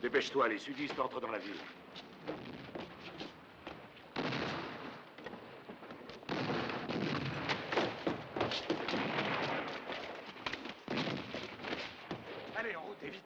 Dépêche-toi, les sudistes entrent dans la ville. Allez, en route, et vite.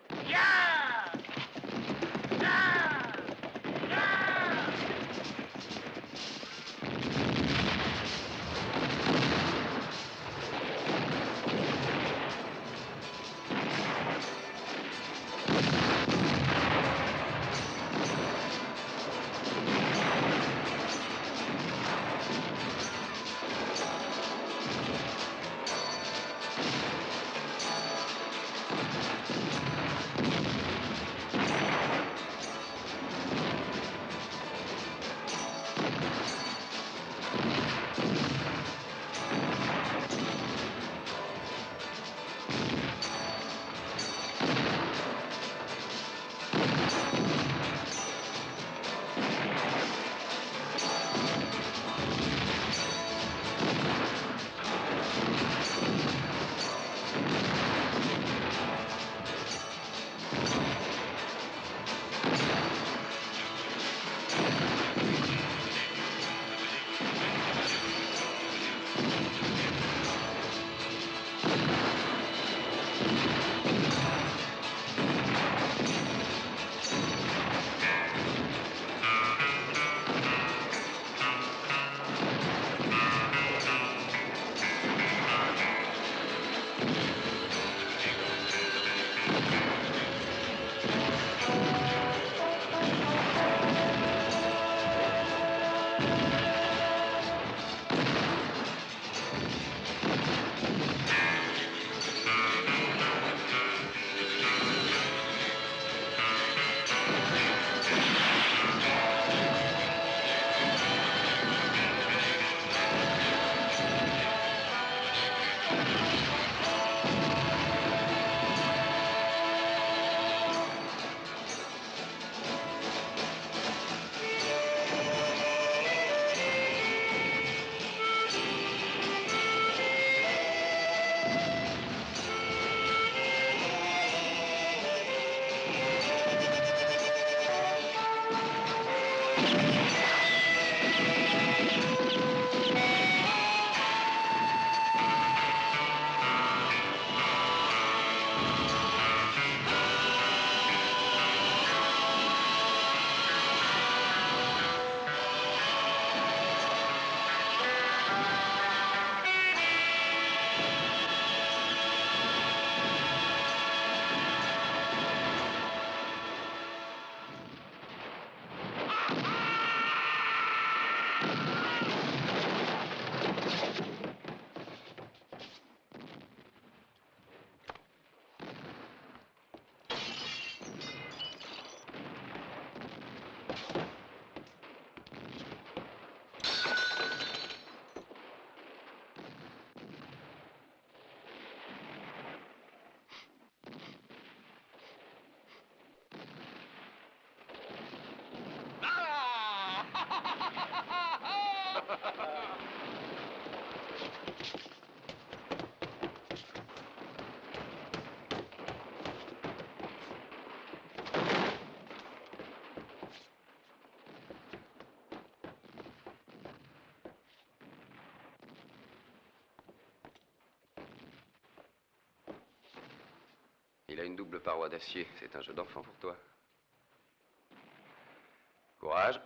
Il a une double paroi d'acier. C'est un jeu d'enfant pour toi. Courage.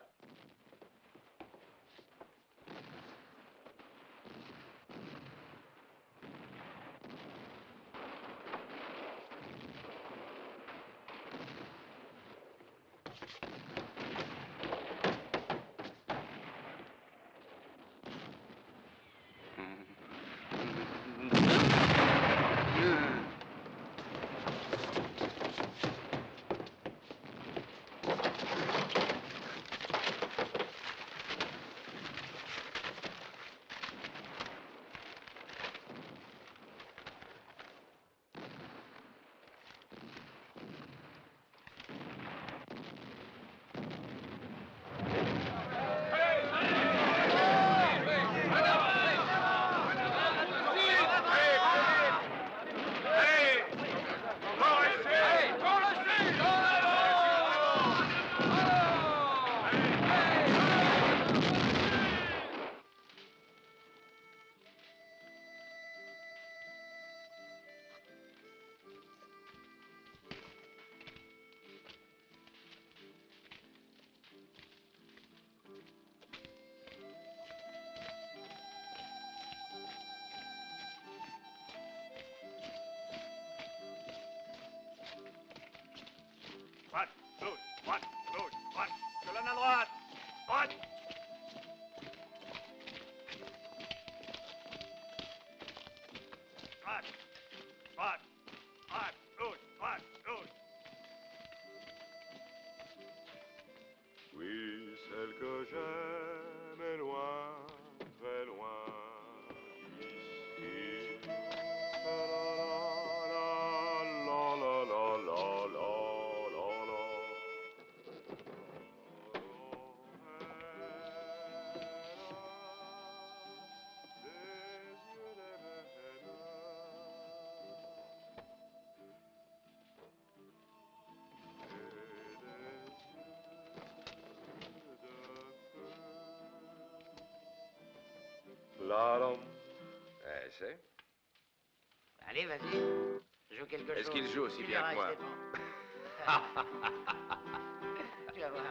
Pardon. C'est. Allez, vas-y. Joue quelque chose. Est-ce qu'il joue aussi Tu bien verras, que moi? Stéphane. Tu vas voir.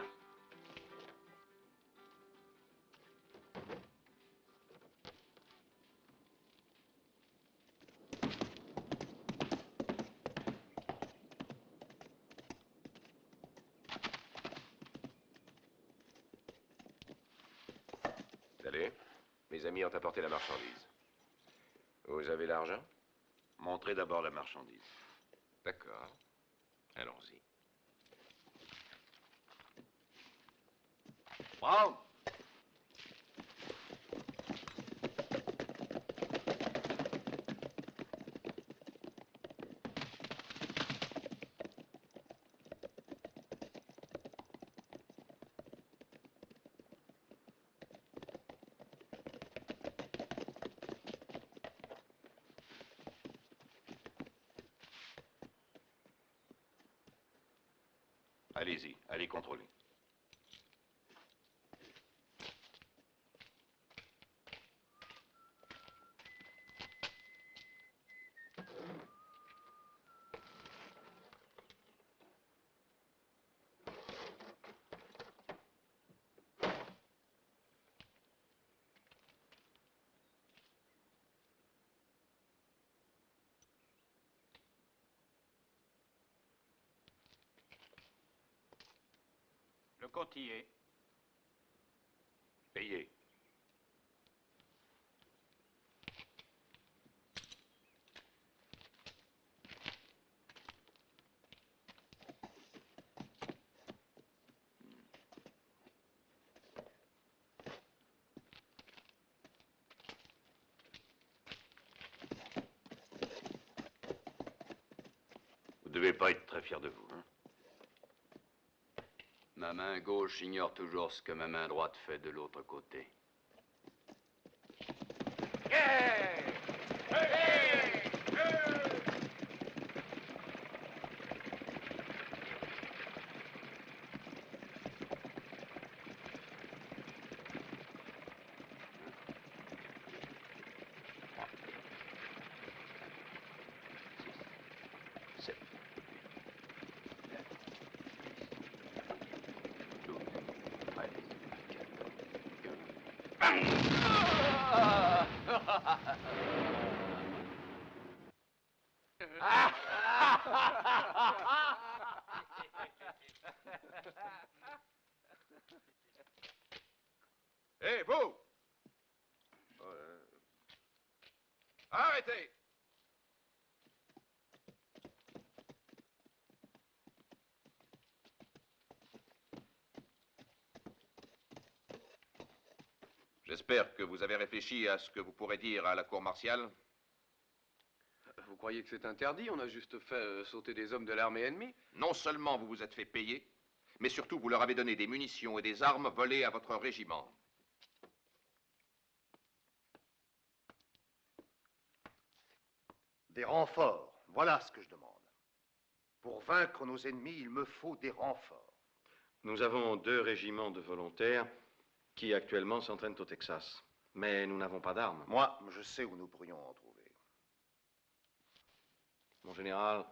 Allez, mes amis ont apporté la marchandise. Vous avez l'argent? Montrez d'abord la marchandise. D'accord. Allons-y. Brown! Allez-y, allez contrôler. Le compte y est. Payez. Vous devez pas être très fier de vous, hein? Ma main gauche ignore toujours ce que ma main droite fait de l'autre côté. Hé, vous! Arrêtez! J'espère que vous avez réfléchi à ce que vous pourrez dire à la cour martiale. Vous croyez que c'est interdit? On a juste fait sauter des hommes de l'armée ennemie. Non seulement vous vous êtes fait payer, mais surtout vous leur avez donné des munitions et des armes volées à votre régiment. Des renforts, voilà ce que je demande. Pour vaincre nos ennemis, il me faut des renforts. Nous avons 2 régiments de volontaires qui actuellement s'entraînent au Texas. Mais nous n'avons pas d'armes. Moi, je sais où nous pourrions en trouver. Mon général,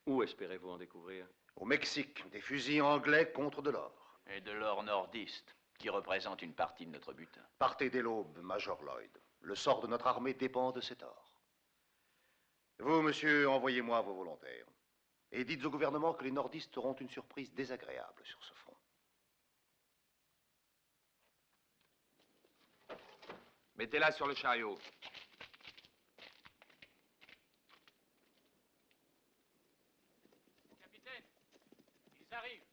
où espérez-vous en découvrir? Au Mexique, des fusils anglais contre de l'or. Et de l'or nordiste, qui représente une partie de notre butin. Partez dès l'aube, Major Lloyd. Le sort de notre armée dépend de cet or. Vous, monsieur, envoyez-moi vos volontaires. Et dites au gouvernement que les nordistes auront une surprise désagréable sur ce front. Mettez-la sur le chariot. Capitaine, ils arrivent.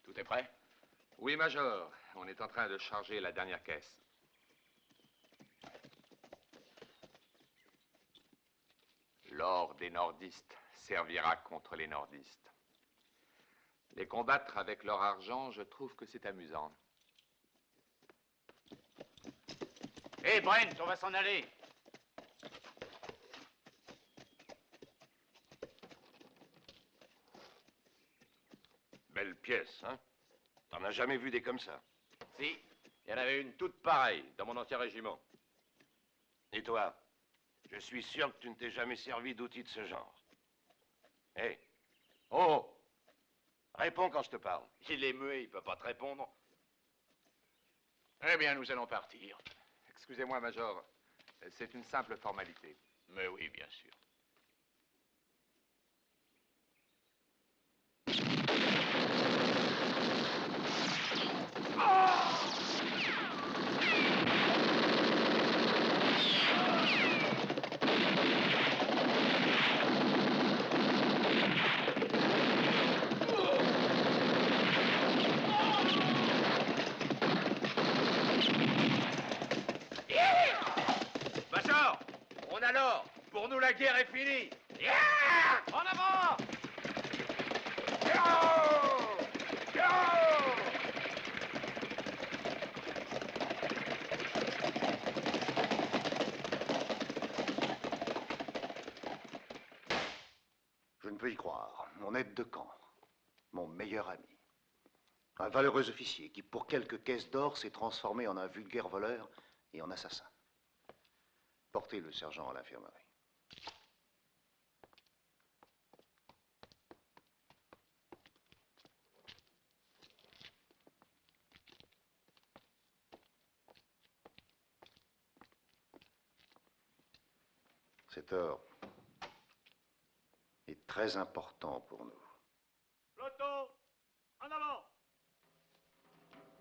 Tout est prêt? Oui, Major. On est en train de charger la dernière caisse. L'or des nordistes servira contre les nordistes. Les combattre avec leur argent, je trouve que c'est amusant. Hé, Brent, on va s'en aller. pièce, hein? T'en as jamais vu des comme ça. Si, il y en avait une toute pareille dans mon ancien régiment. Et toi, je suis sûr que tu ne t'es jamais servi d'outils de ce genre. Hé! Oh! Réponds quand je te parle. Il est muet, il peut pas te répondre. Eh bien, nous allons partir. Excusez-moi, Major. C'est une simple formalité. Mais oui, bien sûr. Major, on a l'or. Pour nous, la guerre est finie. En avant! Je ne peux y croire. Mon aide de camp. Mon meilleur ami. Un valeureux officier qui, pour quelques caisses d'or, s'est transformé en un vulgaire voleur et en assassin. Portez le sergent à l'infirmerie. Cet or est très important pour nous. Peloton, en avant!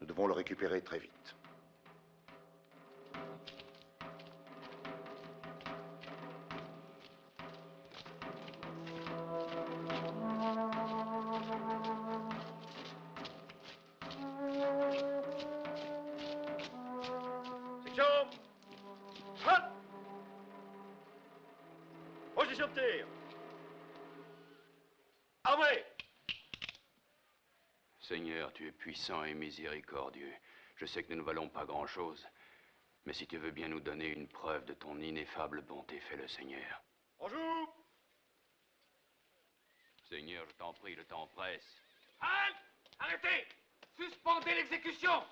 Nous devons le récupérer très vite. Section! Hop! Position de tir! Armé! Seigneur, tu es puissant et miséricordieux. Je sais que nous ne valons pas grand-chose, mais si tu veux bien nous donner une preuve de ton ineffable bonté, fais-le, Seigneur. On joue! Seigneur, je t'en prie, le temps presse. Halte! Arrêtez! Suspendez l'exécution!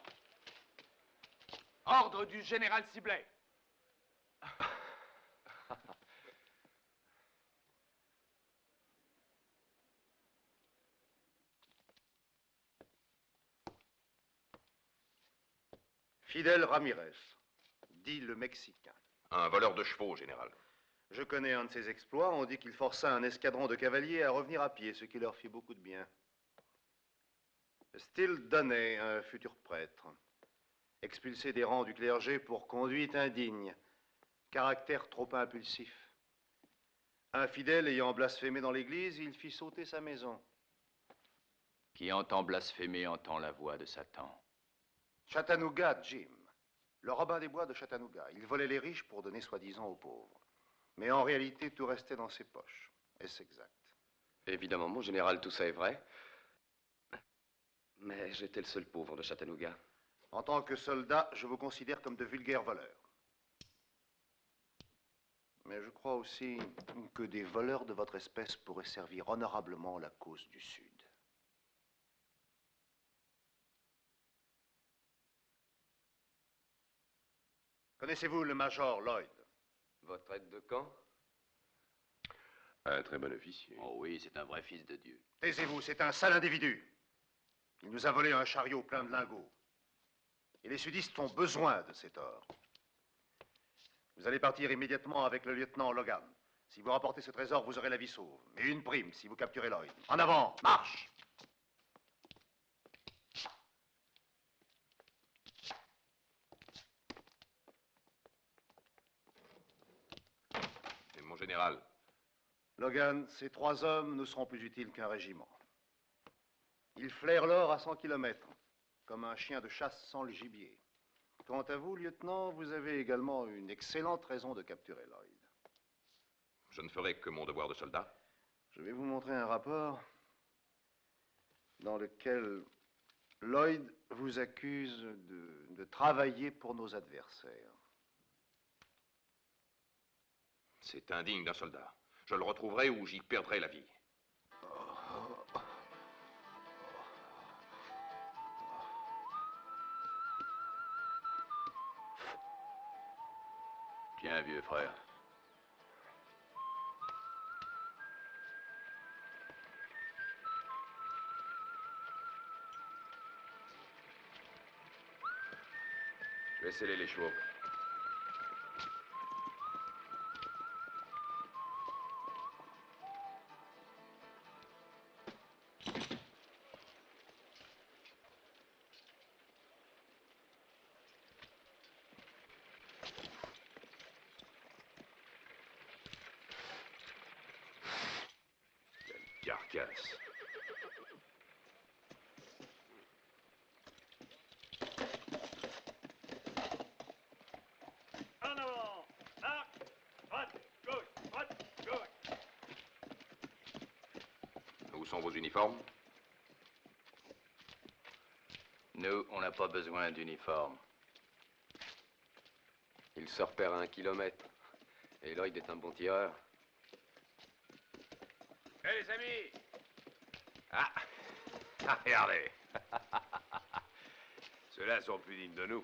Ordre du général Sibley. Fidel Ramirez, dit le Mexicain. Un voleur de chevaux, général. Je connais un de ses exploits. On dit qu'il força un escadron de cavaliers à revenir à pied, ce qui leur fit beaucoup de bien. Steele Donnay, un futur prêtre, expulsé des rangs du clergé pour conduite indigne, caractère trop impulsif. Infidèle ayant blasphémé dans l'église, il fit sauter sa maison. Qui entend blasphémer entend la voix de Satan. Chattanooga Jim, le rabbin des bois de Chattanooga. Il volait les riches pour donner soi-disant aux pauvres. Mais en réalité, tout restait dans ses poches. Est-ce exact? Évidemment, mon général, tout ça est vrai. Mais j'étais le seul pauvre de Chattanooga. En tant que soldat, je vous considère comme de vulgaires voleurs. Mais je crois aussi que des voleurs de votre espèce pourraient servir honorablement la cause du Sud. Connaissez-vous le major Lloyd? Votre aide de camp? Un très bon officier. Oh oui, c'est un vrai fils de Dieu. Taisez-vous, c'est un sale individu. Il nous a volé un chariot plein de lingots. Et les sudistes ont besoin de cet or. Vous allez partir immédiatement avec le lieutenant Logan. Si vous rapportez ce trésor, vous aurez la vie sauve. Et une prime si vous capturez Lloyd. En avant, marche! Et mon général, Logan, ces 3 hommes ne seront plus utiles qu'un régiment. Ils flairent l'or à 100 kilomètres, comme un chien de chasse sans le gibier. Quant à vous, lieutenant, vous avez également une excellente raison de capturer Lloyd. je ne ferai que mon devoir de soldat. Je vais vous montrer un rapport dans lequel Lloyd vous accuse de travailler pour nos adversaires. C'est indigne d'un soldat. Je le retrouverai ou j'y perdrai la vie. Tiens, vieux frère. Je vais sceller les chevaux. Quelle carcasse. En avant. Marque. Droite, gauche, droite, gauche. Où sont vos uniformes? Nous, on n'a pas besoin d'uniforme. Il se repère à 1 kilomètre. Et Lloyd est un bon tireur. Hé, les amis! Ah! Ah, regardez! Ceux-là sont plus dignes de nous.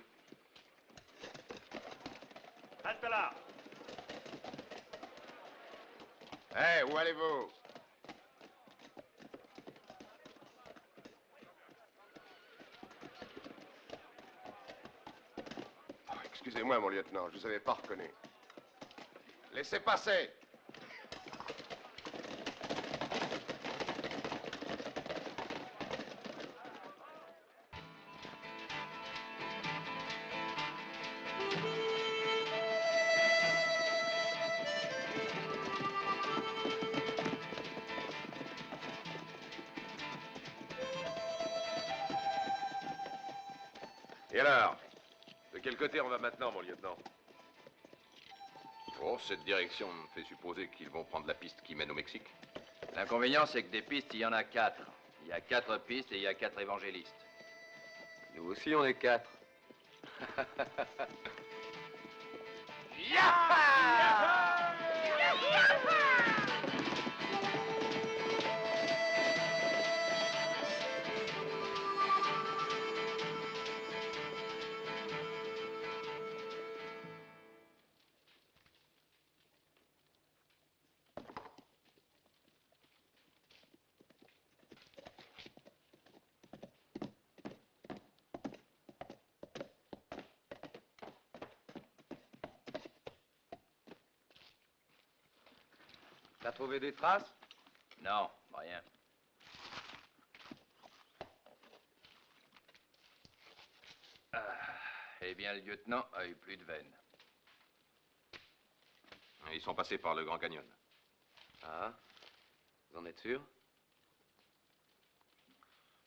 Halte là. Hé, où allez-vous? Oh, excusez-moi, mon lieutenant, je vous avais pas reconnu. Laissez passer! Et alors? De quel côté on va maintenant, mon lieutenant? Oh, cette direction me fait supposer qu'ils vont prendre la piste qui mène au Mexique. L'inconvénient, c'est que des pistes, il y en a 4. Il y a 4 pistes et il y a 4 évangélistes. Nous aussi, on est 4. T'as trouvé des traces? Non, rien. Eh bien, le lieutenant a eu plus de veine. Ils sont passés par le Grand Canyon. Ah, vous en êtes sûr?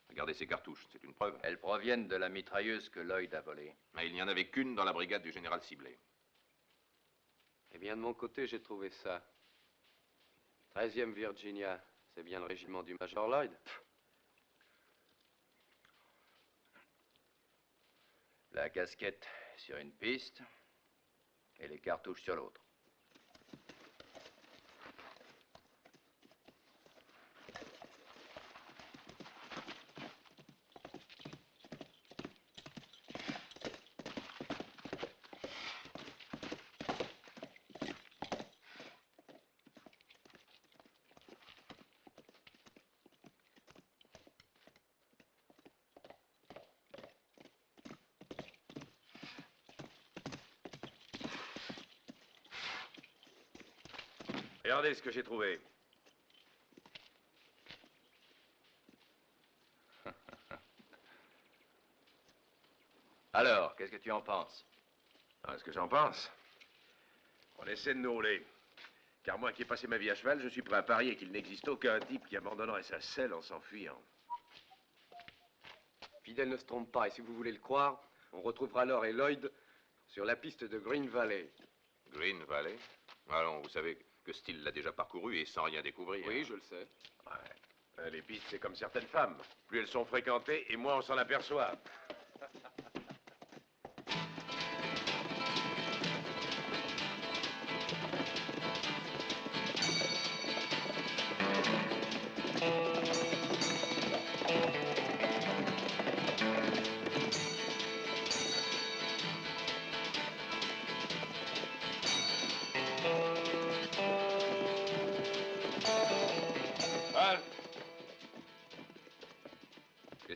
Regardez ces cartouches, c'est une preuve. Elles proviennent de la mitrailleuse que Lloyd a volée. Mais il n'y en avait qu'une dans la brigade du général Sibley. Eh bien, de mon côté, j'ai trouvé ça. 13e Virginia, c'est bien le régiment du Major Lloyd? La casquette sur une piste et les cartouches sur l'autre. Regardez ce que j'ai trouvé. Alors, qu'est-ce que tu en penses? Ah, ce que j'en pense? On essaie de nous rouler. Car moi qui ai passé ma vie à cheval, je suis prêt à parier qu'il n'existe aucun type qui abandonnerait sa selle en s'enfuyant. Fidel ne se trompe pas, et si vous voulez le croire, on retrouvera Laure et Lloyd sur la piste de Green Valley. Green Valley? Allons, vous savez que Steele l'a déjà parcouru et sans rien découvrir. Oui, je le sais. Ouais. Les pistes, c'est comme certaines femmes. Plus elles sont fréquentées, et moins on s'en aperçoit.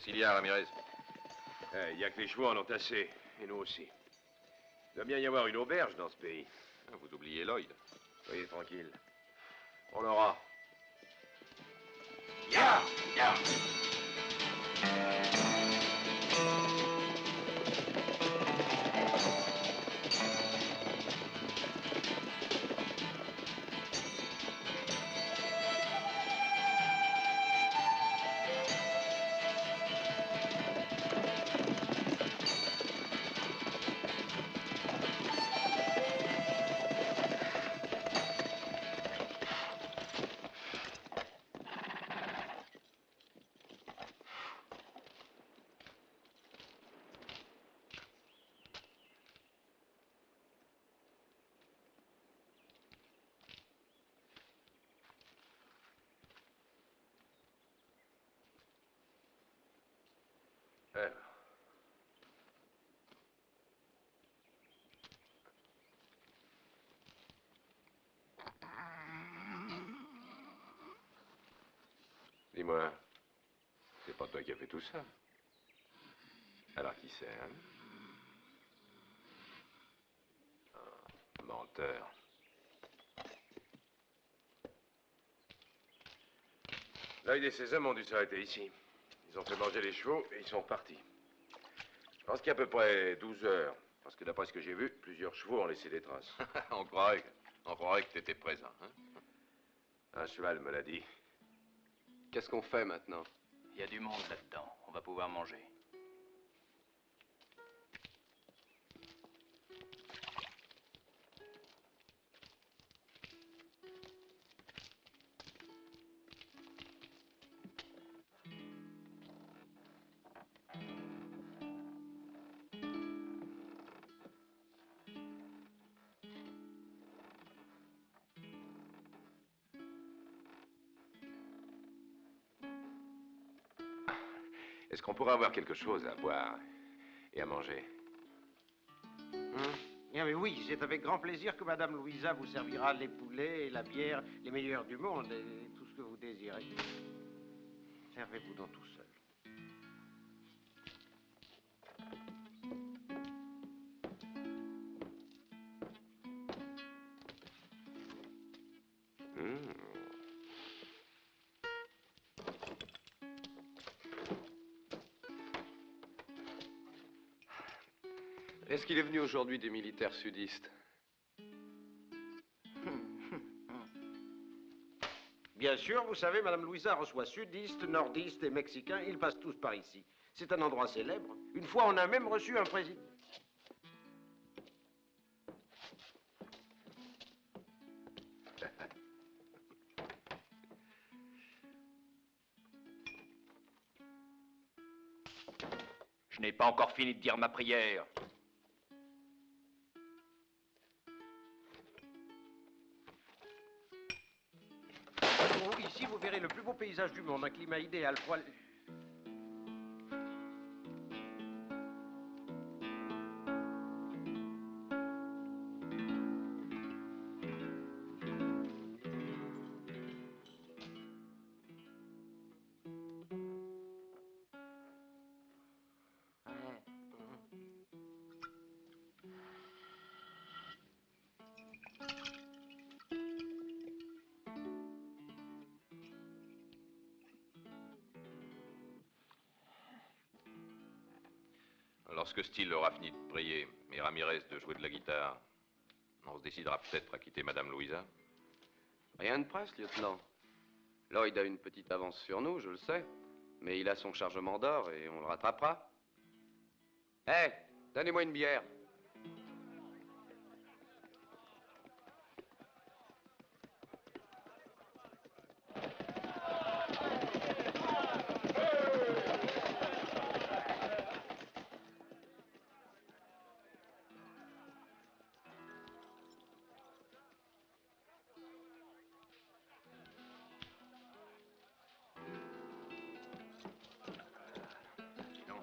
Qu'est-ce qu'il y a, Ramirez? Il n'y a que les chevaux en ont assez, et nous aussi. Il doit bien y avoir une auberge dans ce pays. Ah, vous oubliez Lloyd. Soyez tranquille. On l'aura. Ya! Ya! Dis-moi, c'est pas toi qui as fait tout ça. Alors qui c'est, hein? Ah, menteur. Lloyd et ses hommes ont dû s'arrêter ici. Ils ont fait manger les chevaux et ils sont repartis. Je pense qu'il y a à peu près 12 heures. Parce que d'après ce que j'ai vu, plusieurs chevaux ont laissé des traces. on croirait que tu étais présent. Hein? Un cheval me l'a dit. Qu'est-ce qu'on fait maintenant? Il y a du monde là-dedans. On va pouvoir manger. Est-ce qu'on pourrait avoir quelque chose à boire et à manger? Eh bien, oui, c'est avec grand plaisir que Madame Louisa vous servira les poulets et la bière, les meilleurs du monde, et tout ce que vous désirez. Servez-vous donc tout seul. Est-ce qu'il est venu aujourd'hui des militaires sudistes? Bien sûr, vous savez, Madame Louisa reçoit sudistes, nordistes et mexicains. Ils passent tous par ici. C'est un endroit célèbre. Une fois, on a même reçu un président. Je n'ai pas encore fini de dire ma prière. Oh, ici, vous verrez le plus beau paysage du monde. Un climat idéal, poil... Lorsque Steele aura fini de prier et Ramirez de jouer de la guitare, on se décidera peut-être à quitter Madame Louisa. Rien de presse, lieutenant. Lloyd a une petite avance sur nous, je le sais. Mais il a son chargement d'or et on le rattrapera. Hé, donnez-moi une bière.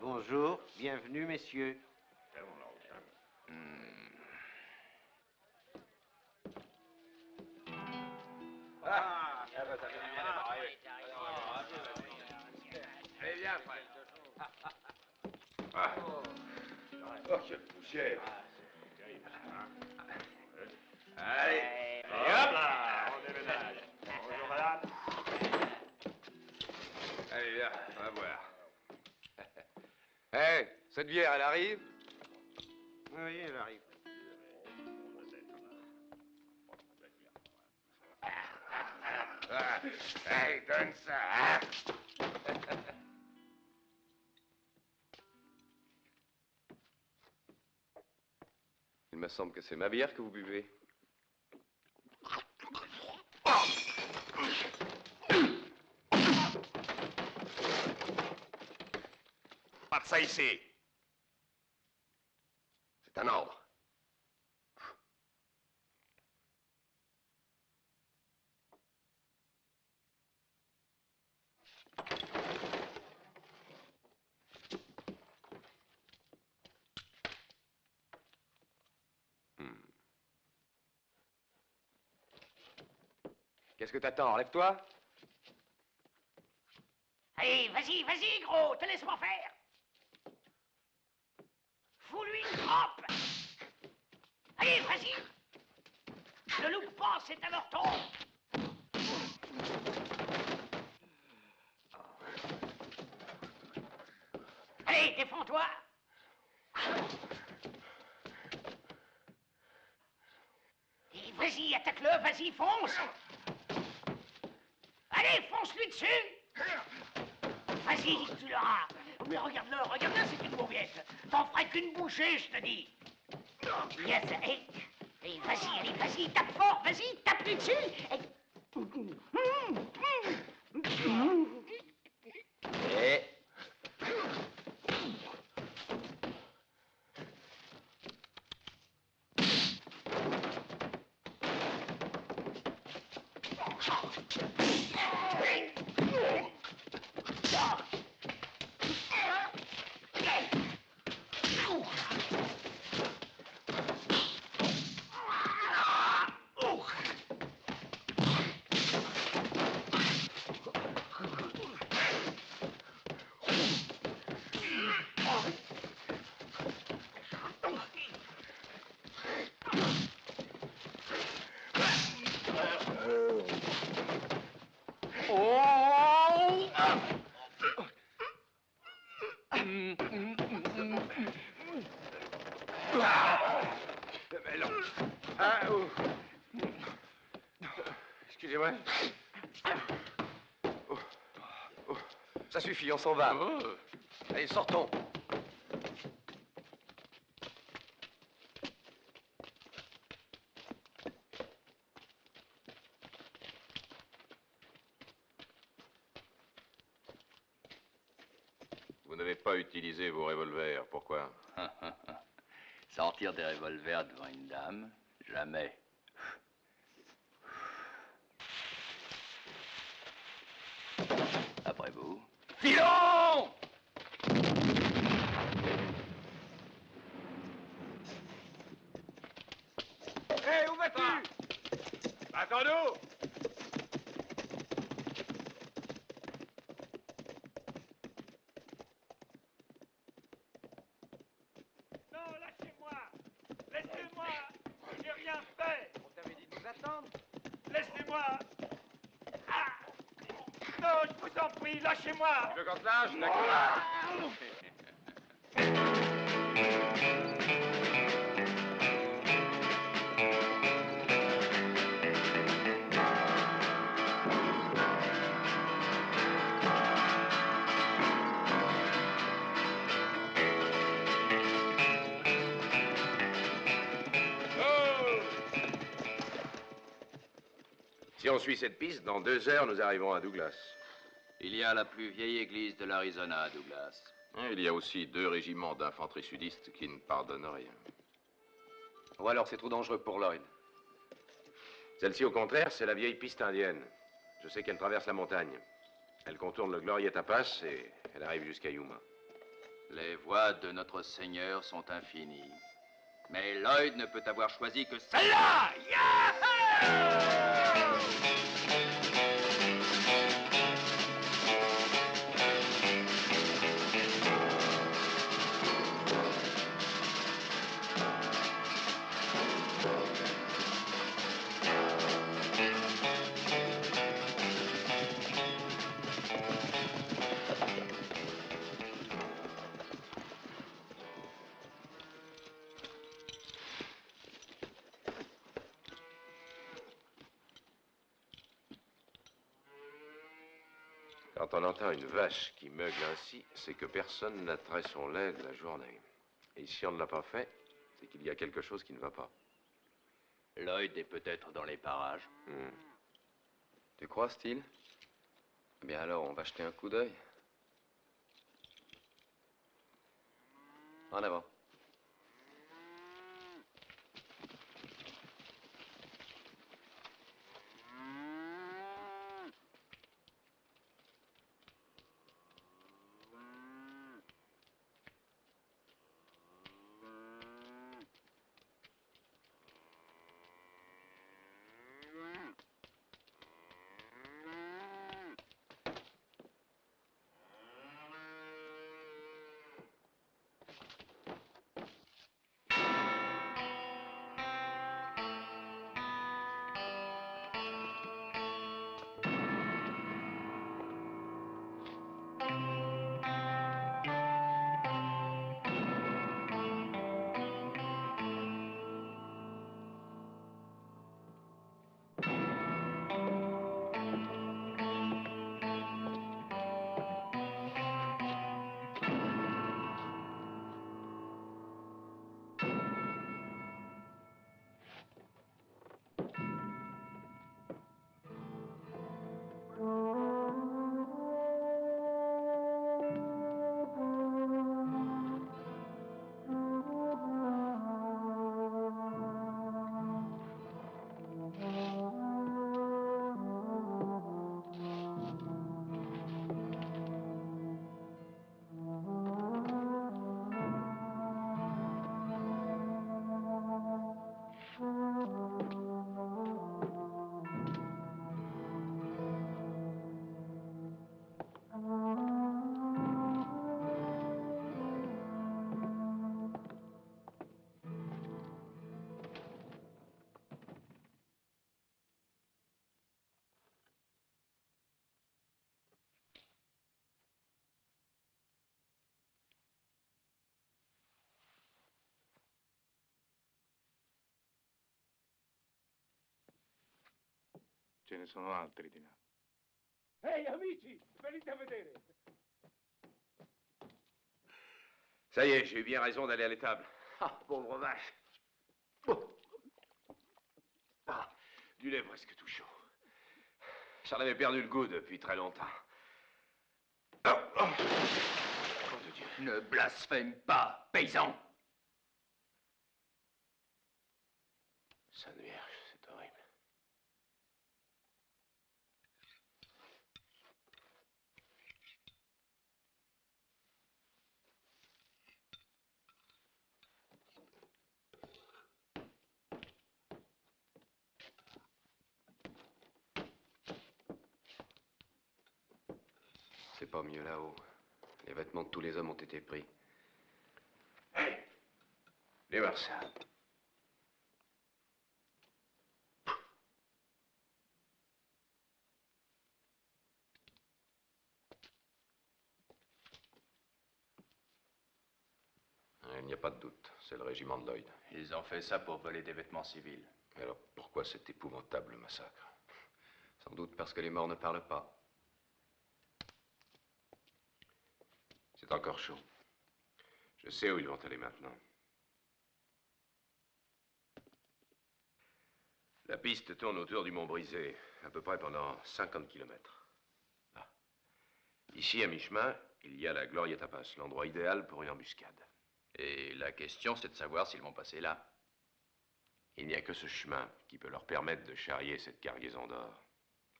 Bonjour, bienvenue, messieurs. Allez, viens, frère. Oh, quelle poussière. Allez, et hop là, on déménage. Bonjour, madame. Allez, viens, on va voir. Hé, cette bière, elle arrive? Oui, elle arrive. Hey, donne ça, hein? Il me semble que c'est ma bière que vous buvez. Pas de ça ici. C'est un ordre. Qu'est-ce que t'attends? Enlève-toi. Allez, vas-y, vas-y, gros, te laisse-moi faire. Fous-lui une croppe. Allez, vas-y. Ne loupe pas, c'est un meurton. Allez, défends-toi. Et vas-y, attaque-le, vas-y, fonce. Allez, fonce-lui dessus. Vas-y, tu l'auras. Mais regarde-le, regarde-le, c'est une bourriette. T'en ferais qu'une bouchée, je te dis. Yes, et vas-y, allez, vas-y, tape fort, vas-y, tape-lui dessus. Et... Excusez-moi. Ça suffit, on s'en va. Allez, sortons. Vous n'avez pas utilisé vos revolvers. Pourquoi? Sortir des revolvers devant une dame, jamais. Après vous. Filons! Hé, où vas-tu? Attends-nous. Non, lâchez-moi. Laissez-moi. J'ai rien fait. On t'avait dit de nous attendre. Laissez-moi. Ah. Non, je vous en prie, lâchez-moi. Le gantelage, d'accord. Si on suit cette piste, dans 2 heures, nous arrivons à Douglas. Il y a la plus vieille église de l'Arizona à Douglas. Il y a aussi 2 régiments d'infanterie sudistes qui ne pardonnent rien. Ou alors c'est trop dangereux pour Lloyd. Celle-ci, au contraire, c'est la vieille piste indienne. Je sais qu'elle traverse la montagne. Elle contourne le Glorieta Pass et elle arrive jusqu'à Yuma. Les voies de notre Seigneur sont infinies. Mais Lloyd ne peut avoir choisi que celle-là! Quand on entend une vache qui meugle ainsi, c'est que personne n'a trait son lait de la journée. Et si on ne l'a pas fait, c'est qu'il y a quelque chose qui ne va pas. Lloyd est peut-être dans les parages. Tu crois, Steele? Eh bien alors, on va jeter un coup d'œil. En avant. Ce ne sono altri di là. Ehi, amici, venite a vedere. Ça y est, j'ai eu bien raison d'aller à l'étable. Ah, pauvre vache. Ah, du lait presque tout chaud. J'en avais perdu le goût depuis très longtemps. Oh, oh. Nom de Dieu. Ne blasphème pas, paysan! Sainte Vierge, c'est horrible. C'est pas mieux là-haut. Les vêtements de tous les hommes ont été pris. Hé! Démarre ça. Il n'y a pas de doute, c'est le régiment de Lloyd. Ils ont fait ça pour voler des vêtements civils. Mais alors pourquoi cet épouvantable massacre? Sans doute parce que les morts ne parlent pas. C'est encore chaud. Je sais où ils vont aller maintenant. La piste tourne autour du Mont Brisé, à peu près pendant 50 kilomètres. Ah. Ici, à mi-chemin, il y a la Glorieta Pass, l'endroit idéal pour une embuscade. Et la question, c'est de savoir s'ils vont passer là. Il n'y a que ce chemin qui peut leur permettre de charrier cette cargaison d'or.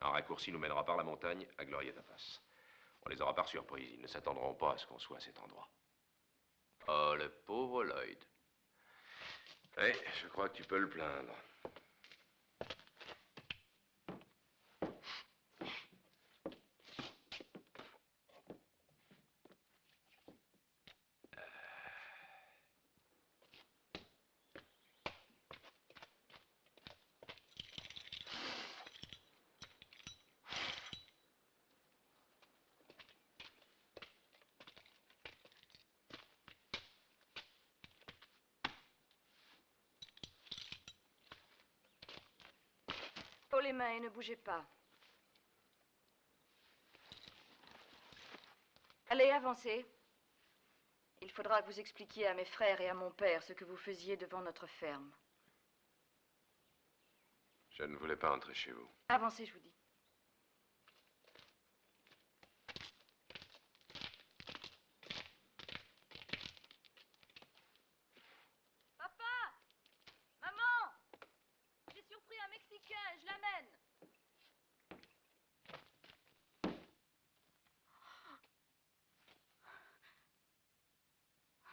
Un raccourci nous mènera par la montagne à Glorieta Pass. On les aura par surprise. Ils ne s'attendront pas à ce qu'on soit à cet endroit. Oh, le pauvre Lloyd. Oui, je crois que tu peux le plaindre. Pour les mains et ne bougez pas. avancez. Il faudra que vous expliquiez à mes frères et à mon père ce que vous faisiez devant notre ferme. Je ne voulais pas entrer chez vous. Avancez, je vous dis. Papa! Maman! J'ai surpris un Mexicain, je l'amène.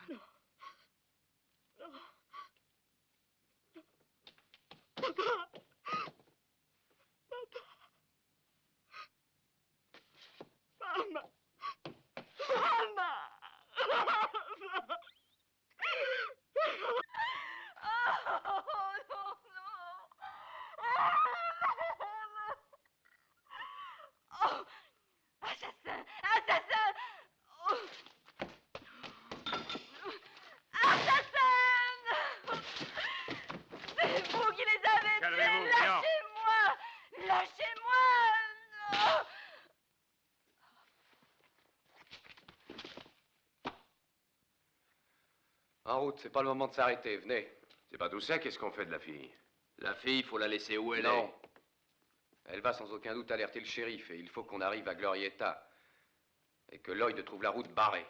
Non. Non. Papa! Mama! Mama! Oh, non, non! Oh! Assassin! Assassin! Oh. Assassin! C'est vous qui les avez tués! Lâchez-moi! Lâchez-moi! Non. En route, c'est pas le moment de s'arrêter, venez. C'est pas tout ça, qu'est-ce qu'on fait de la fille? La fille, faut la laisser où elle Non. est. Elle va sans aucun doute alerter le shérif et il faut qu'on arrive à Glorietta. Et que Lloyd trouve la route barrée.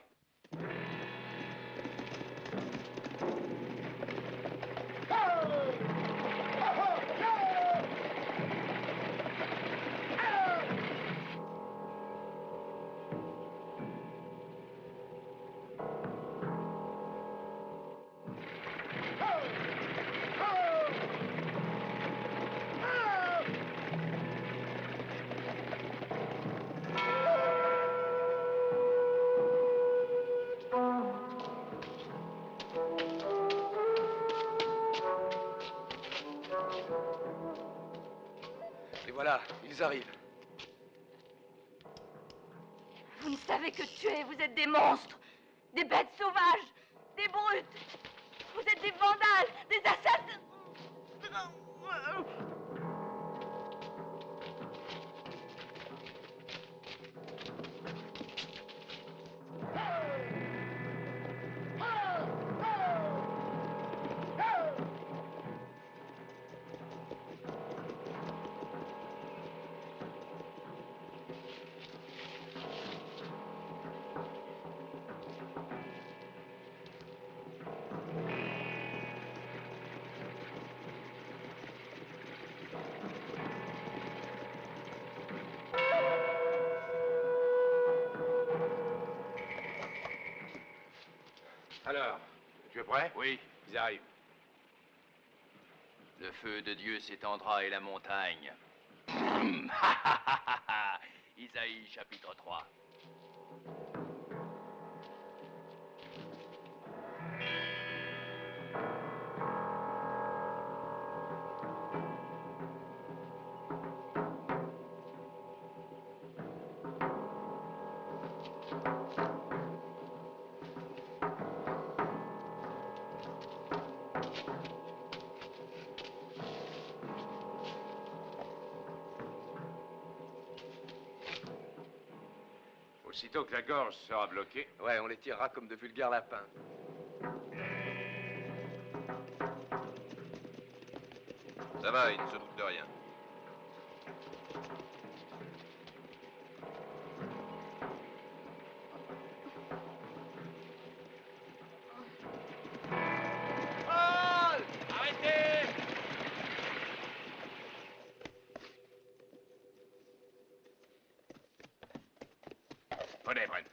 Et voilà, ils arrivent. Vous ne savez que tuer, vous êtes des monstres, des bêtes sauvages, des brutes. Vous êtes des vandales, des assassins. Alors, tu es prêt? Oui. Ils arrivent. Le feu de Dieu s'étendra et la montagne. Isaïe chapitre 3. Aussitôt que la gorge sera bloquée. Ouais, on les tirera comme de vulgaires lapins. Ça va, ils ne se doutent de rien. Paul! Arrêtez! Venez, Brent.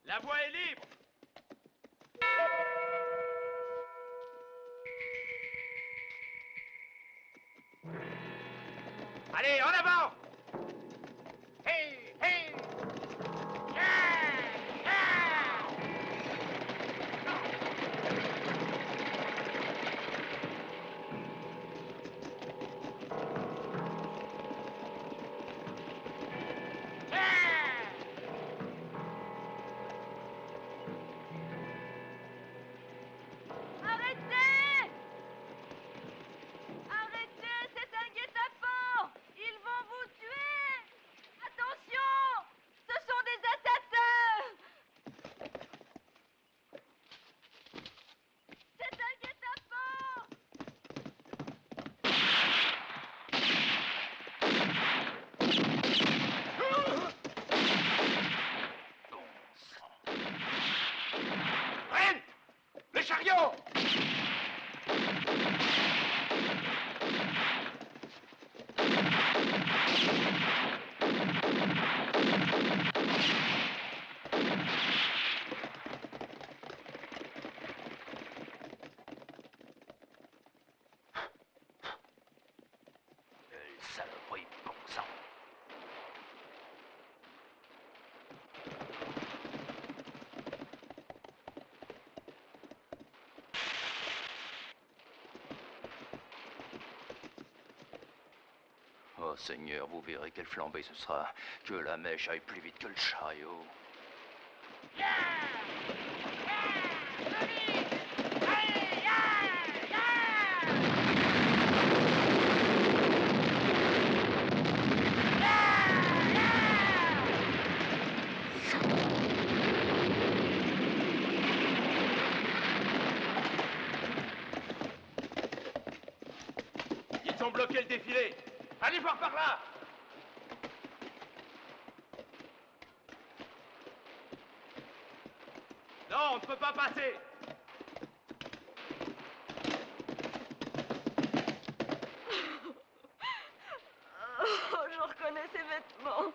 La voie est libre. Allez, en avant! Hey, hey! Arrêtez! Arrêtez, c'est un guet-apens! Ils vont vous tuer! Attention! Ce sont des assassins! C'est un guet-apens! Brent! Le chariot! Saloperie, bon sang. Oh Seigneur, vous verrez quelle flambée ce sera. Que la mèche aille plus vite que le chariot. Ils ont bloqué le défilé. Allez voir par là. Non, on ne peut pas passer. Oh, je reconnais ces vêtements.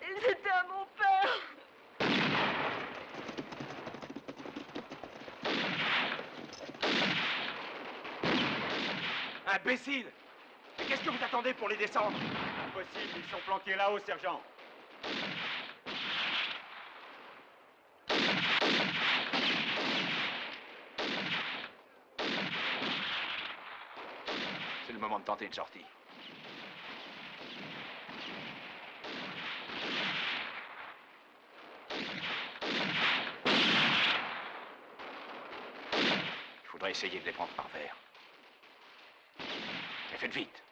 Ils étaient à mon père. Imbécile! Mais qu'est-ce que vous attendez pour les descendre? Impossible, ils sont planqués là-haut, sergent. C'est le moment de tenter une sortie. Il faudrait essayer de les prendre par verre. Mais faites vite.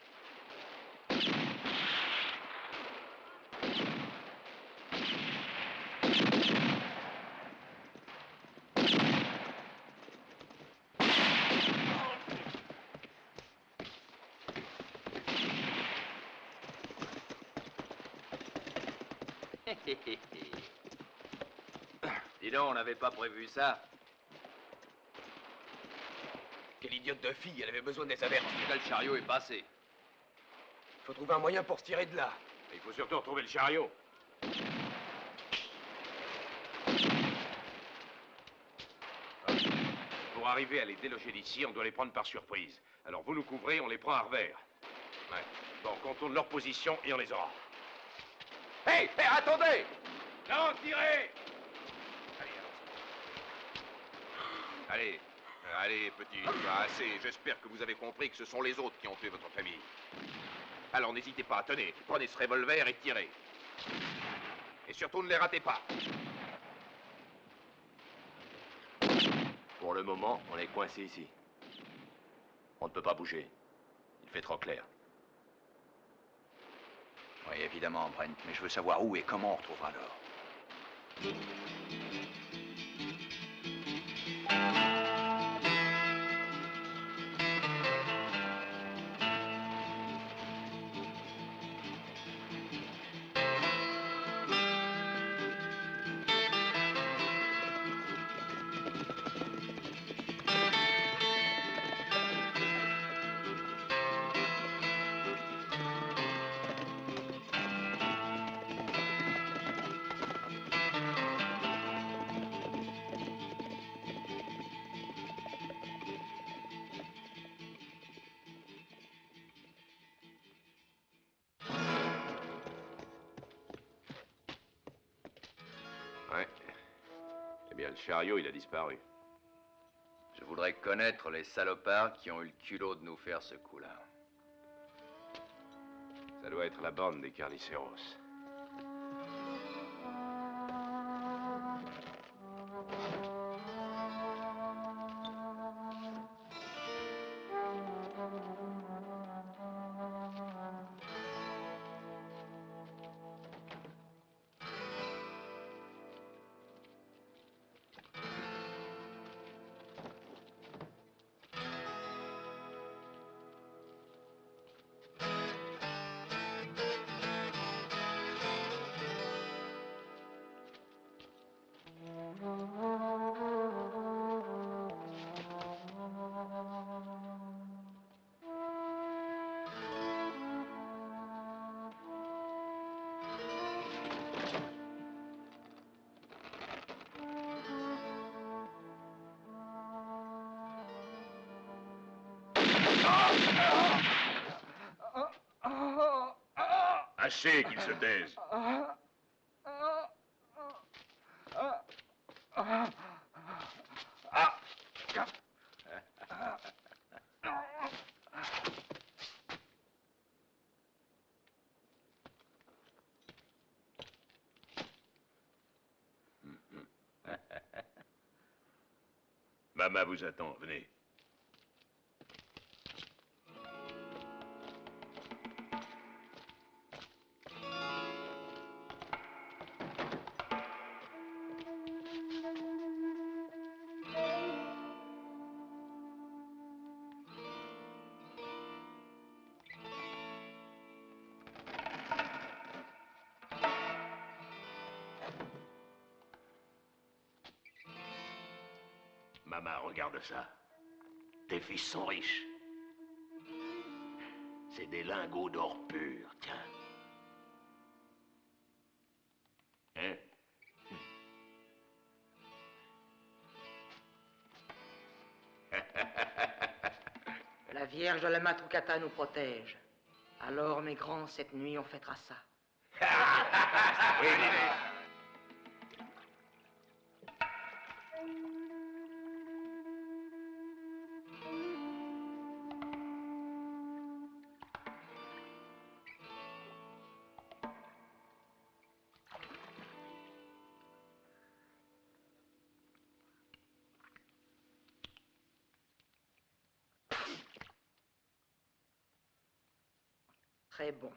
Dis donc, on n'avait pas prévu ça. Quelle idiote de fille, elle avait besoin de les avertir. Là, le chariot est passé. Il faut trouver un moyen pour se tirer de là. Il faut surtout retrouver le chariot. Pour arriver à les déloger d'ici, on doit les prendre par surprise. Alors vous nous couvrez, on les prend à revers. Ouais. Bon, contourne leur position et on les aura. Hé, attendez! Non, tirez! Allez, allez, petit, assez. J'espère que vous avez compris que ce sont les autres qui ont tué votre famille. Alors n'hésitez pas, tenez, prenez ce revolver et tirez. Et surtout ne les ratez pas. Pour le moment, on est coincé ici. On ne peut pas bouger. Il fait trop clair. Oui, évidemment, Brent, mais je veux savoir où et comment on retrouvera l'or. bien, le chariot, il a disparu. Je voudrais connaître les salopards qui ont eu le culot de nous faire ce coup-là. Ça doit être la bande des Carniceros. Assez qu'il se taise. Mama vous attend, venez. Mama, regarde ça. Tes fils sont riches. C'est des lingots d'or pur, tiens. Hein? La Vierge de la Matrukata nous protège. Alors, mes grands, cette nuit, on fêtera ça. Oui, venez. Très bon.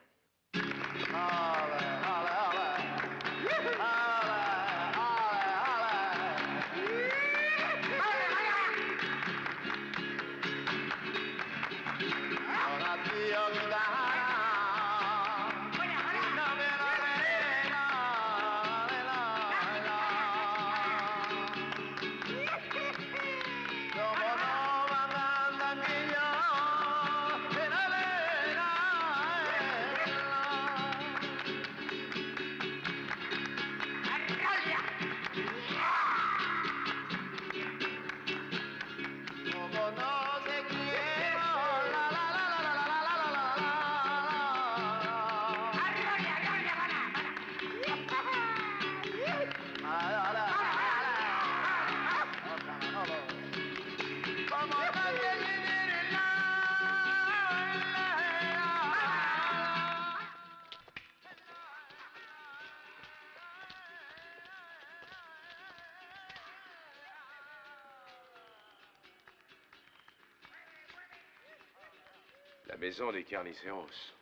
La maison des Carniceros.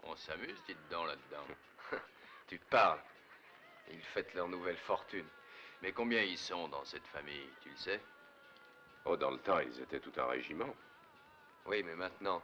On s'amuse, dites donc, là-dedans. Tu parles. Ils fêtent leur nouvelle fortune. Mais combien ils sont dans cette famille, tu le sais? Oh, dans le temps, ils étaient tout un régiment. Oui, mais maintenant.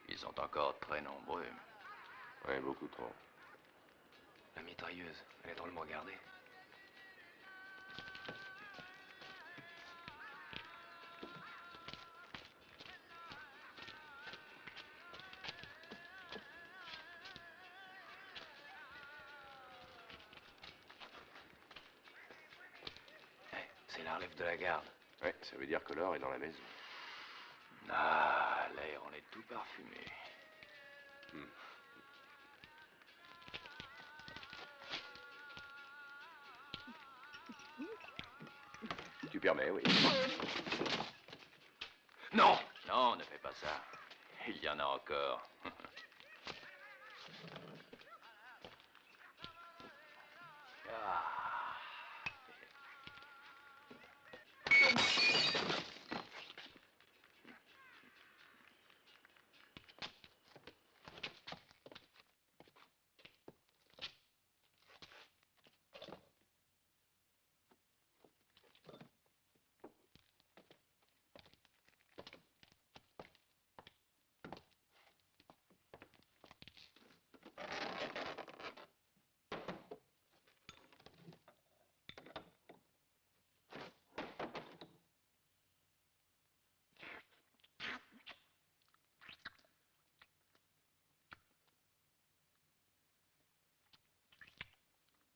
Ils sont encore très nombreux. Oui, beaucoup trop. La mitrailleuse, elle est drôlement gardée. c'est la relève de la garde. Ouais, ça veut dire que l'or est dans la maison. Ah, l'air en est tout parfumé. Tu permets, oui. Non! Non, ne fais pas ça. Il y en a encore. Ah.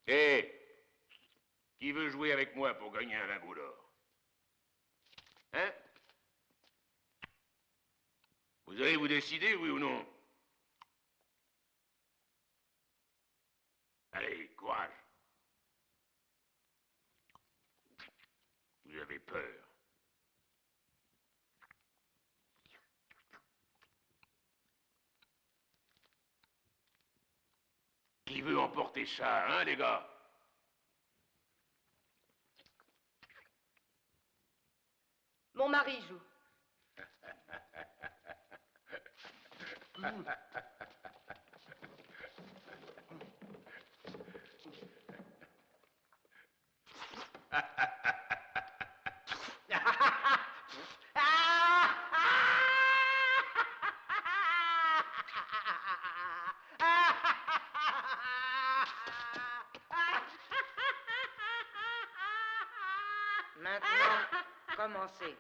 Hé! Qui veut jouer avec moi pour gagner un lingot d'or? Hein? Vous allez vous décider, oui ou non? Allez, courage. Vous avez peur. Qui veut emporter ça, hein, les gars? Mon mari joue. Maintenant, commencez.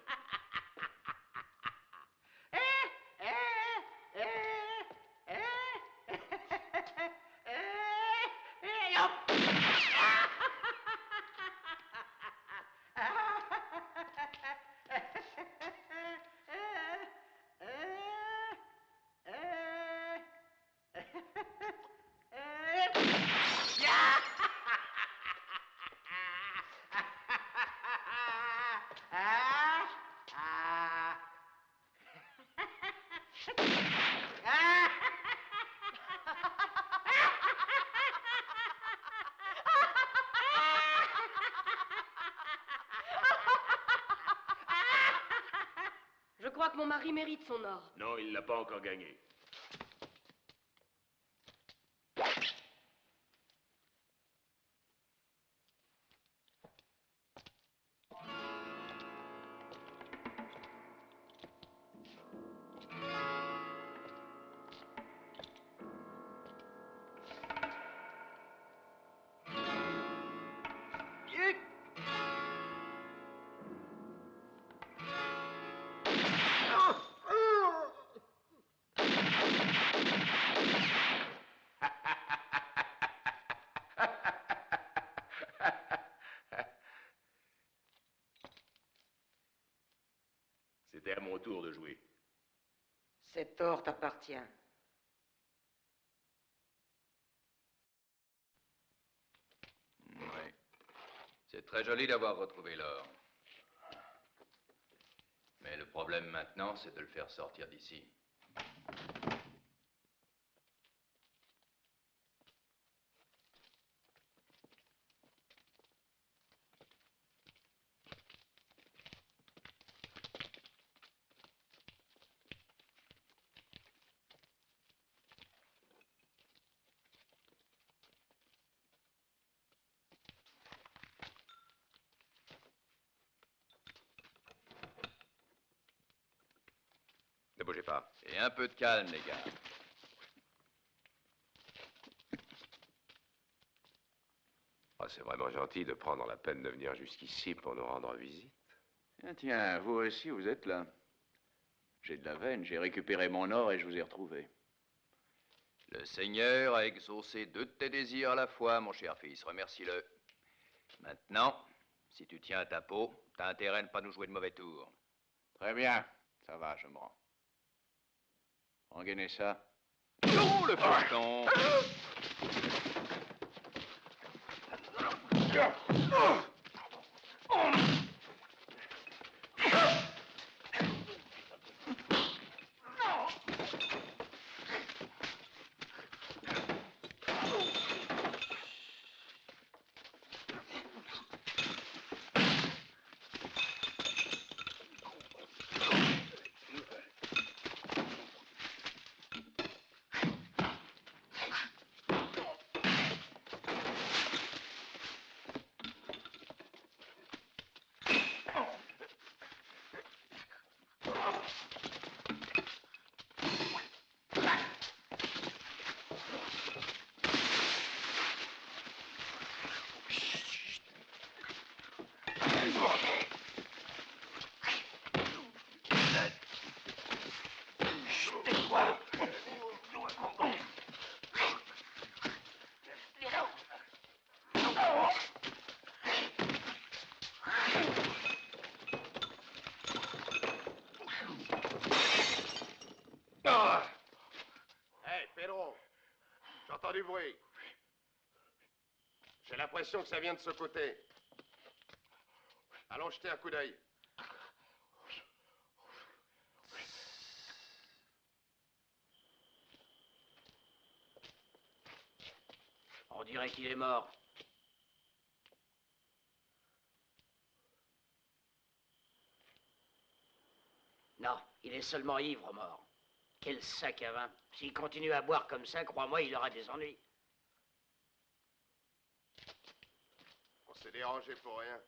Je crois que mon mari mérite son or. Non, il l'a pas encore gagné. C'était à mon tour de jouer. Cet or t'appartient. Oui. C'est très joli d'avoir retrouvé l'or. Mais le problème maintenant, c'est de le faire sortir d'ici. Ne bougez pas. Et un peu de calme, les gars. Ah, c'est vraiment gentil de prendre la peine de venir jusqu'ici pour nous rendre visite. Tiens, vous aussi, vous êtes là. J'ai de la veine, j'ai récupéré mon or et je vous ai retrouvé. Le Seigneur a exaucé deux de tes désirs à la fois, mon cher fils. Remercie-le. Maintenant, Si tu tiens à ta peau, t'as intérêt à ne pas nous jouer de mauvais tours. Très bien, ça va, je me rends. Engainez ça. Oh, le faucheton! Hey, Pedro, j'entends du bruit. J'ai l'impression que ça vient de ce côté. Allons jeter un coup d'œil. On dirait qu'il est mort. Non, il est seulement ivre mort. Quel sac à vin. S'il continue à boire comme ça, crois-moi, il aura des ennuis. On s'est dérangé pour rien.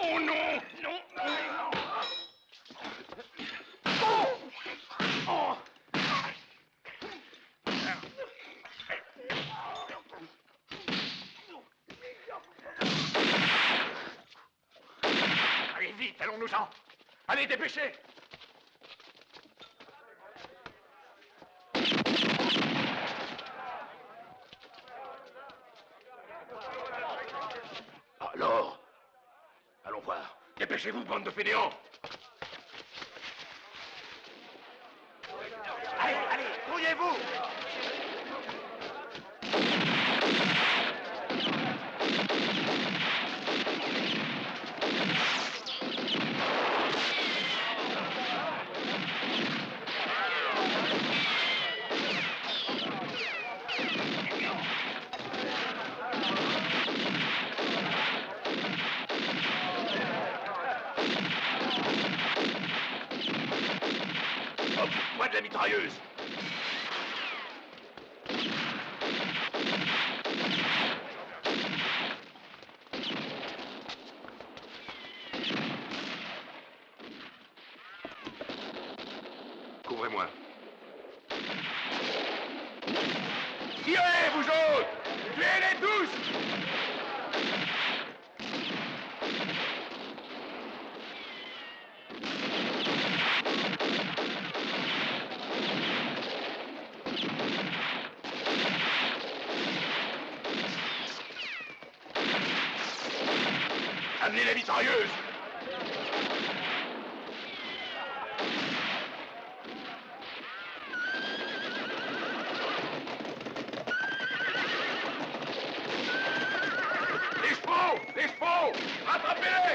Oh non, non, non. Oh. Allez, vite, allons-nous-en. Allez, dépêchez. Alors, allons voir. Dépêchez-vous, bande de fainéants. Allez, allez, grouillez-vous. Occupe-toi de la mitrailleuse. Couvrez-moi. Tirez, vous autres! Tuez-les tous! Amenez la mitrailleuse! Les chevaux! Les chevaux! Rattrapez-les!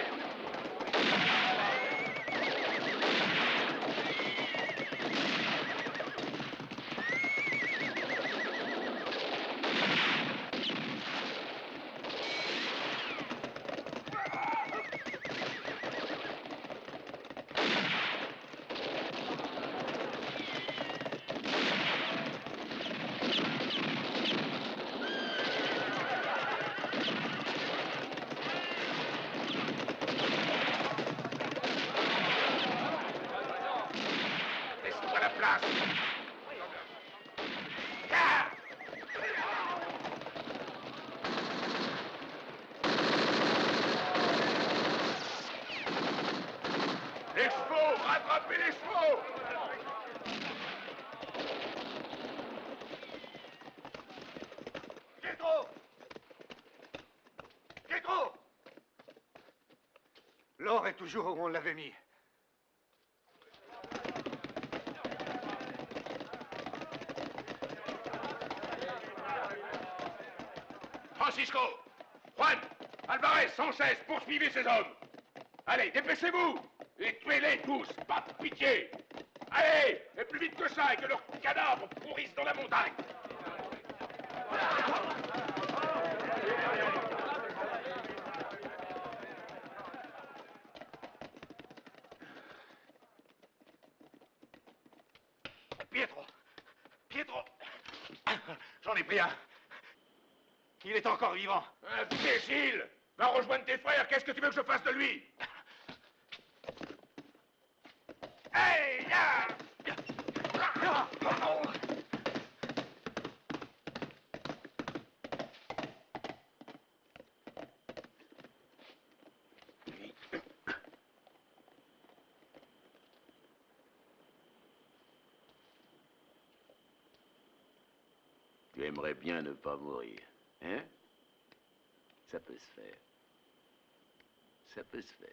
place. Ah! Les chevaux! Rattrapez les chevaux! Pietro! Pietro! L'or est toujours où on l'avait mis. Francisco! Juan! Alvarez! Sanchez! Poursuivez ces hommes! Allez, dépêchez-vous! Et tuez-les tous! Pas de pitié! Allez! Et plus vite que ça, et que leurs cadavres pourrissent dans la montagne! Pietro! Pietro! J'en ai pris un. Il est encore vivant. Imbécile! Va rejoindre tes frères, qu'est-ce que tu veux que je fasse de lui? Hey, là! Tu aimerais bien ne pas mourir, hein? Ça peut se faire. Ça peut se faire.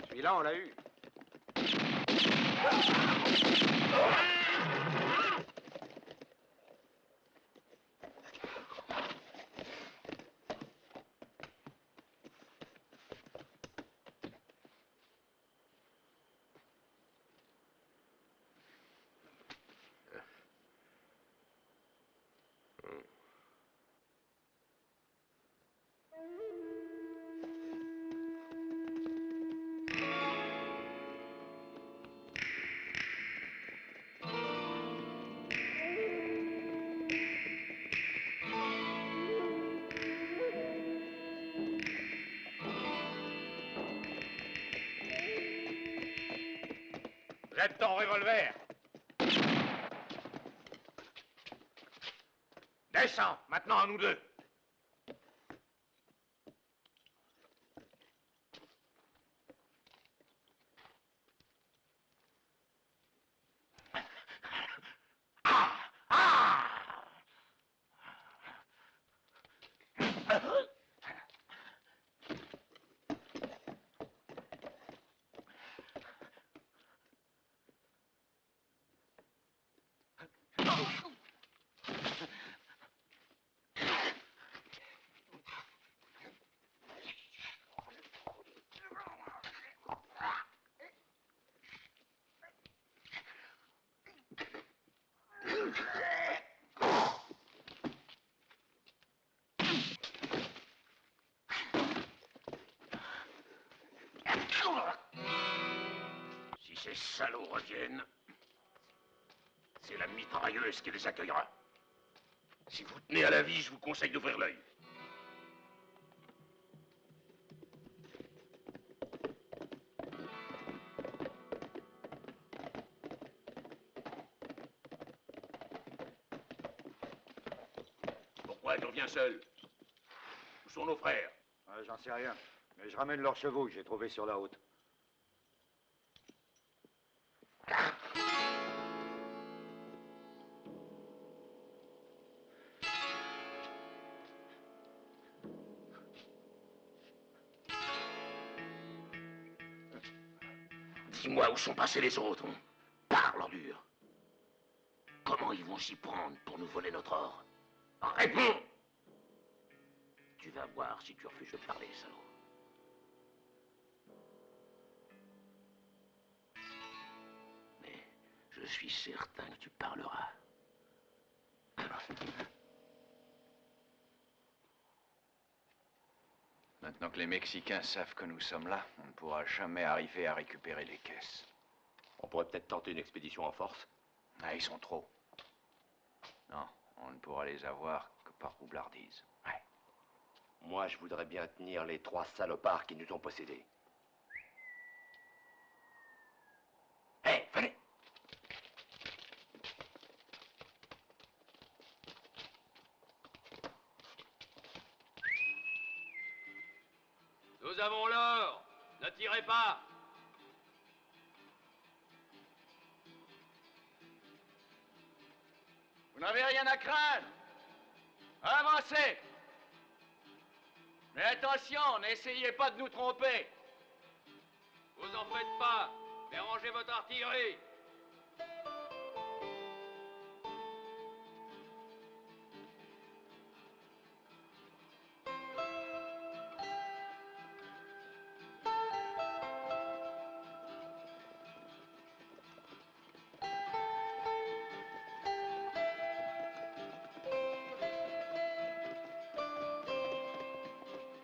Celui-là, on l'a eu. Jette ton revolver. Descends, maintenant à nous deux. ces salauds reviennent, c'est la mitrailleuse qui les accueillera. Si vous tenez à la vie, je vous conseille d'ouvrir l'œil. Pourquoi tu reviens seul? Où sont nos frères? J'en sais rien. Mais je ramène leurs chevaux que j'ai trouvés sur la route. Dis-moi où sont passés les autres. Hein? Parle, ordure. Comment ils vont s'y prendre pour nous voler notre or? Réponds! Tu vas voir si tu refuses de parler, salaud. Mais je suis certain que tu parleras. Maintenant que les Mexicains savent que nous sommes là, on ne pourra jamais arriver à récupérer les caisses. On pourrait peut-être tenter une expédition en force. Ah, ils sont trop. Non, on ne pourra les avoir que par roublardise. Ouais. Moi, je voudrais bien tenir les 3 salopards qui nous ont possédés. Hé, venez! Nous avons l'or. Ne tirez pas. Vous n'avez rien à craindre. Avancez. Mais attention, n'essayez pas de nous tromper. Vous en faites pas. Dérangez votre artillerie.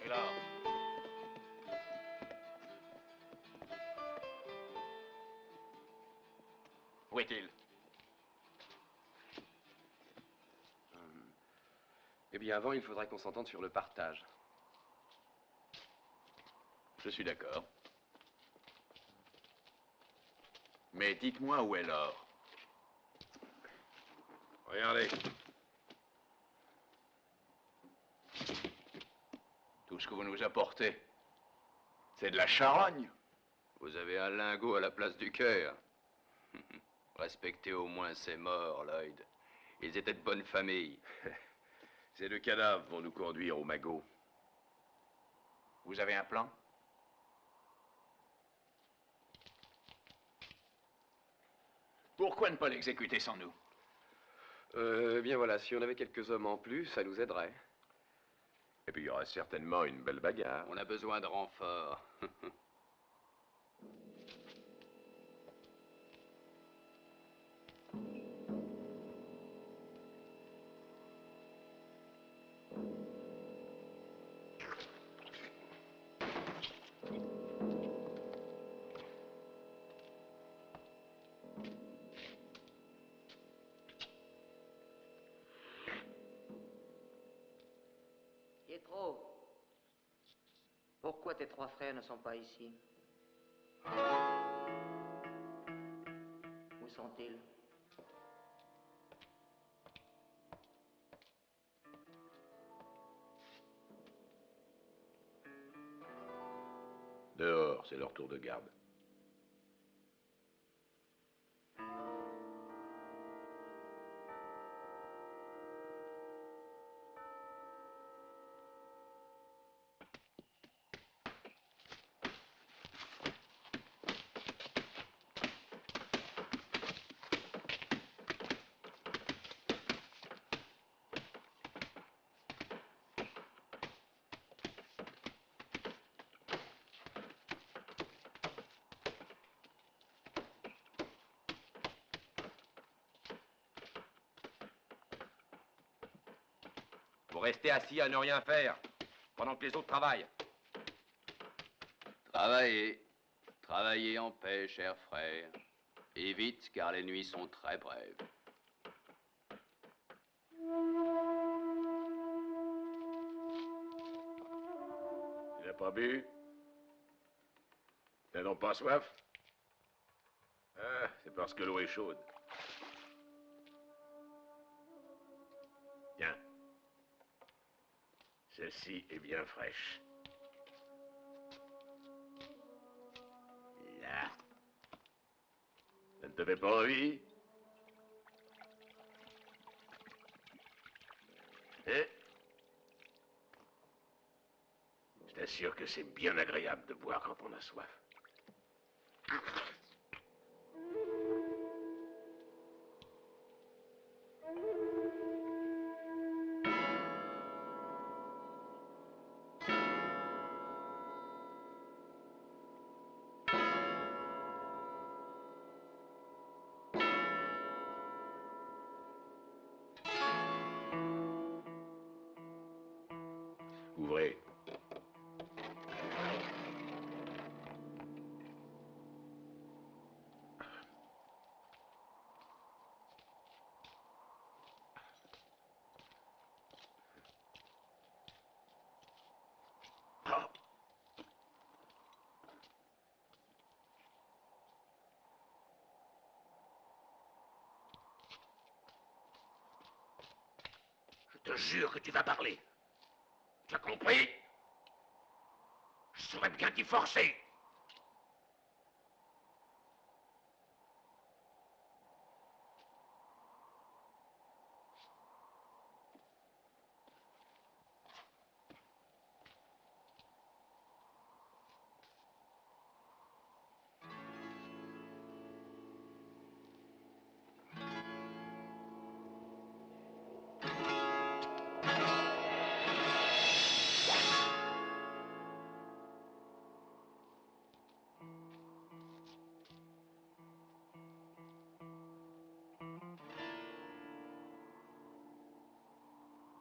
Et là? Où est-il? Eh bien, avant, il faudrait qu'on s'entende sur le partage. Je suis d'accord. Mais dites-moi où est l'or. Regardez. Tout ce que vous nous apportez, c'est de la charogne. Vous avez un lingot à la place du cœur. Respectez au moins ces morts, Lloyd. Ils étaient de bonne famille. Ces 2 cadavres vont nous conduire au magot. Vous avez un plan? Pourquoi ne pas l'exécuter sans nous? Eh bien voilà, si on avait quelques hommes en plus, ça nous aiderait. Et puis il y aura certainement une belle bagarre. On a besoin de renforts. Pietro, pourquoi tes 3 frères ne sont pas ici? Où sont-ils? Dehors, c'est leur tour de garde. Vous restez assis à ne rien faire, pendant que les autres travaillent. Travailler. Travaillez en paix, chers frères, et vite, car les nuits sont très brèves. Tu n'as pas bu? T'as donc pas soif? Ah, c'est parce que l'eau est chaude. Tiens. Celle-ci est bien fraîche. Là. Ça ne te fait pas envie? Hein? Je t'assure que c'est bien agréable de boire quand on a soif. Ouvrez. Je te jure que tu vas parler. Tu as compris? Je saurais bien t'y forcer.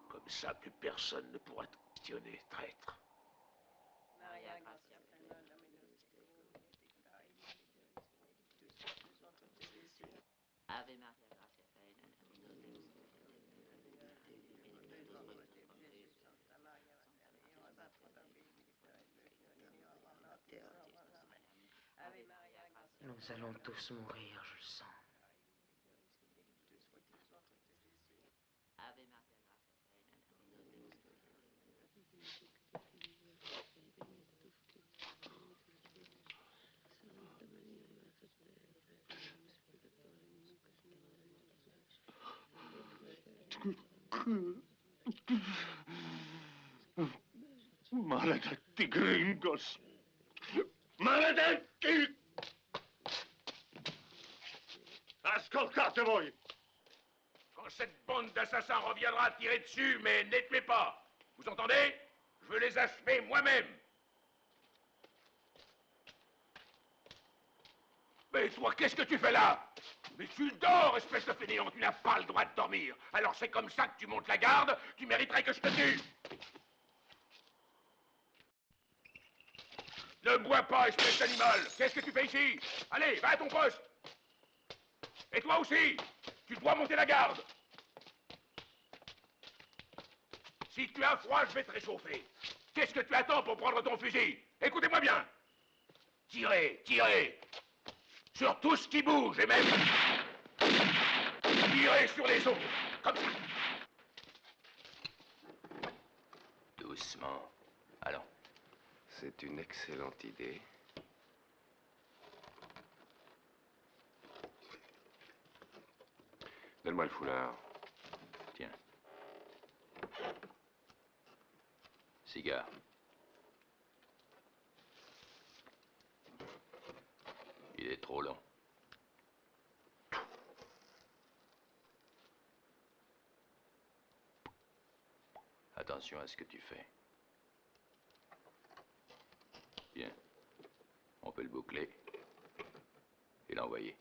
Comme ça, plus personne ne pourra te questionner, traître. Maria Gracia Ave Maria Gracia Nous allons tous mourir, je le sens. Ave Maria Maledetti gringos! Maledetti! Ascoltate voi! Quand cette bande d'assassins reviendra tirer dessus, mais ne les tuez pas! Vous entendez? Je veux les achever moi-même! Mais toi, qu'est-ce que tu fais là? Mais tu dors, espèce de fainéant, tu n'as pas le droit de dormir. Alors c'est comme ça que tu montes la garde, tu mériterais que je te tue. Ne bois pas, espèce d'animal. Qu'est-ce que tu fais ici? Allez, va à ton poste. Et toi aussi, tu dois monter la garde. Si tu as froid, je vais te réchauffer. Qu'est-ce que tu attends pour prendre ton fusil? Écoutez-moi bien. Tirez, tirez. Sur tout ce qui bouge, et même... tirez sur les autres, comme ça. Doucement. Allons. C'est une excellente idée. Donne-moi le foulard. Tiens. Cigare. Il est trop long. Attention à ce que tu fais. Bien. On peut le boucler et l'envoyer.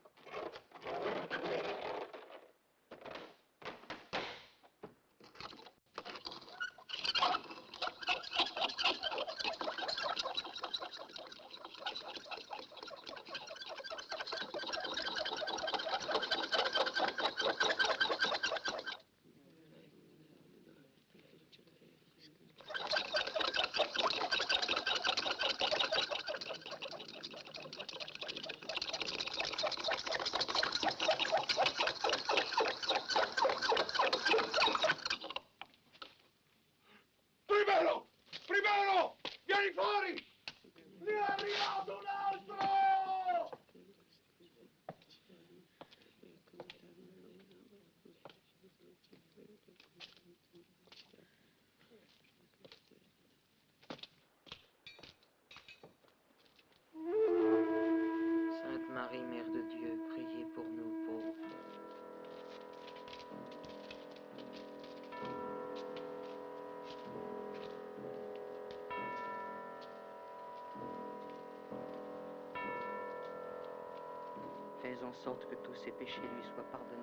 fais en sorte que tous ses péchés lui soient pardonnés.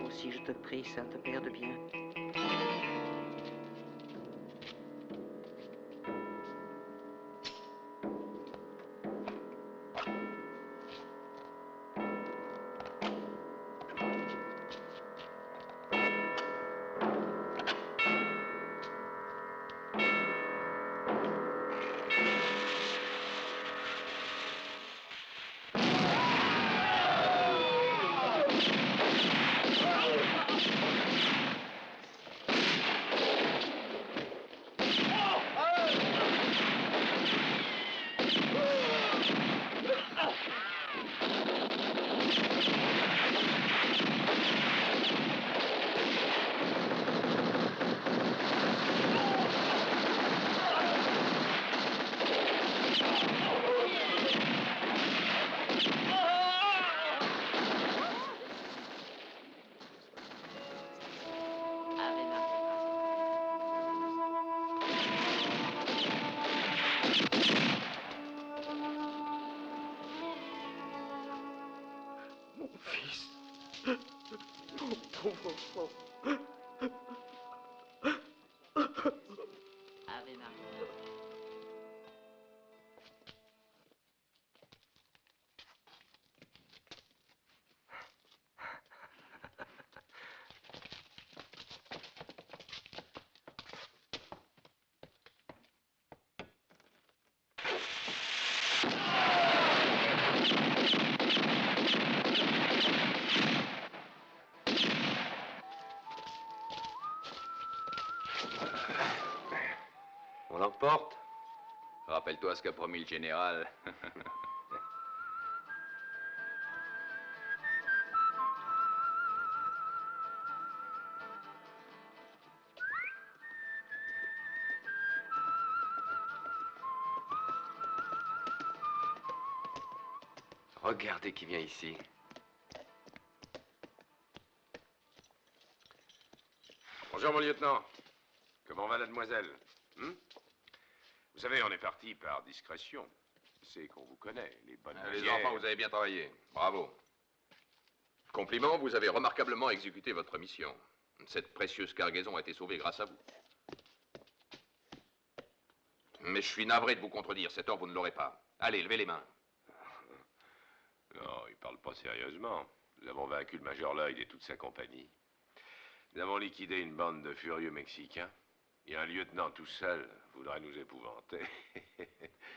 Aussi je te prie, Sainte Père de bien, On l'emporte. Rappelle-toi ce qu'a promis le général. Regardez qui vient ici. Bonjour, mon lieutenant. Comment va la demoiselle? Vous savez, on est parti par discrétion. C'est qu'on vous connaît, les bonnes Les manières. enfants, vous avez bien travaillé. Bravo. Compliment, vous avez remarquablement exécuté votre mission. Cette précieuse cargaison a été sauvée grâce à vous. Mais je suis navré de vous contredire. Cet or, vous ne l'aurez pas. Allez, levez les mains. Non, il parle pas sérieusement. Nous avons vaincu le Major Lloyd et toute sa compagnie. Nous avons liquidé une bande de furieux Mexicains. Et un lieutenant tout seul voudrait nous épouvanter.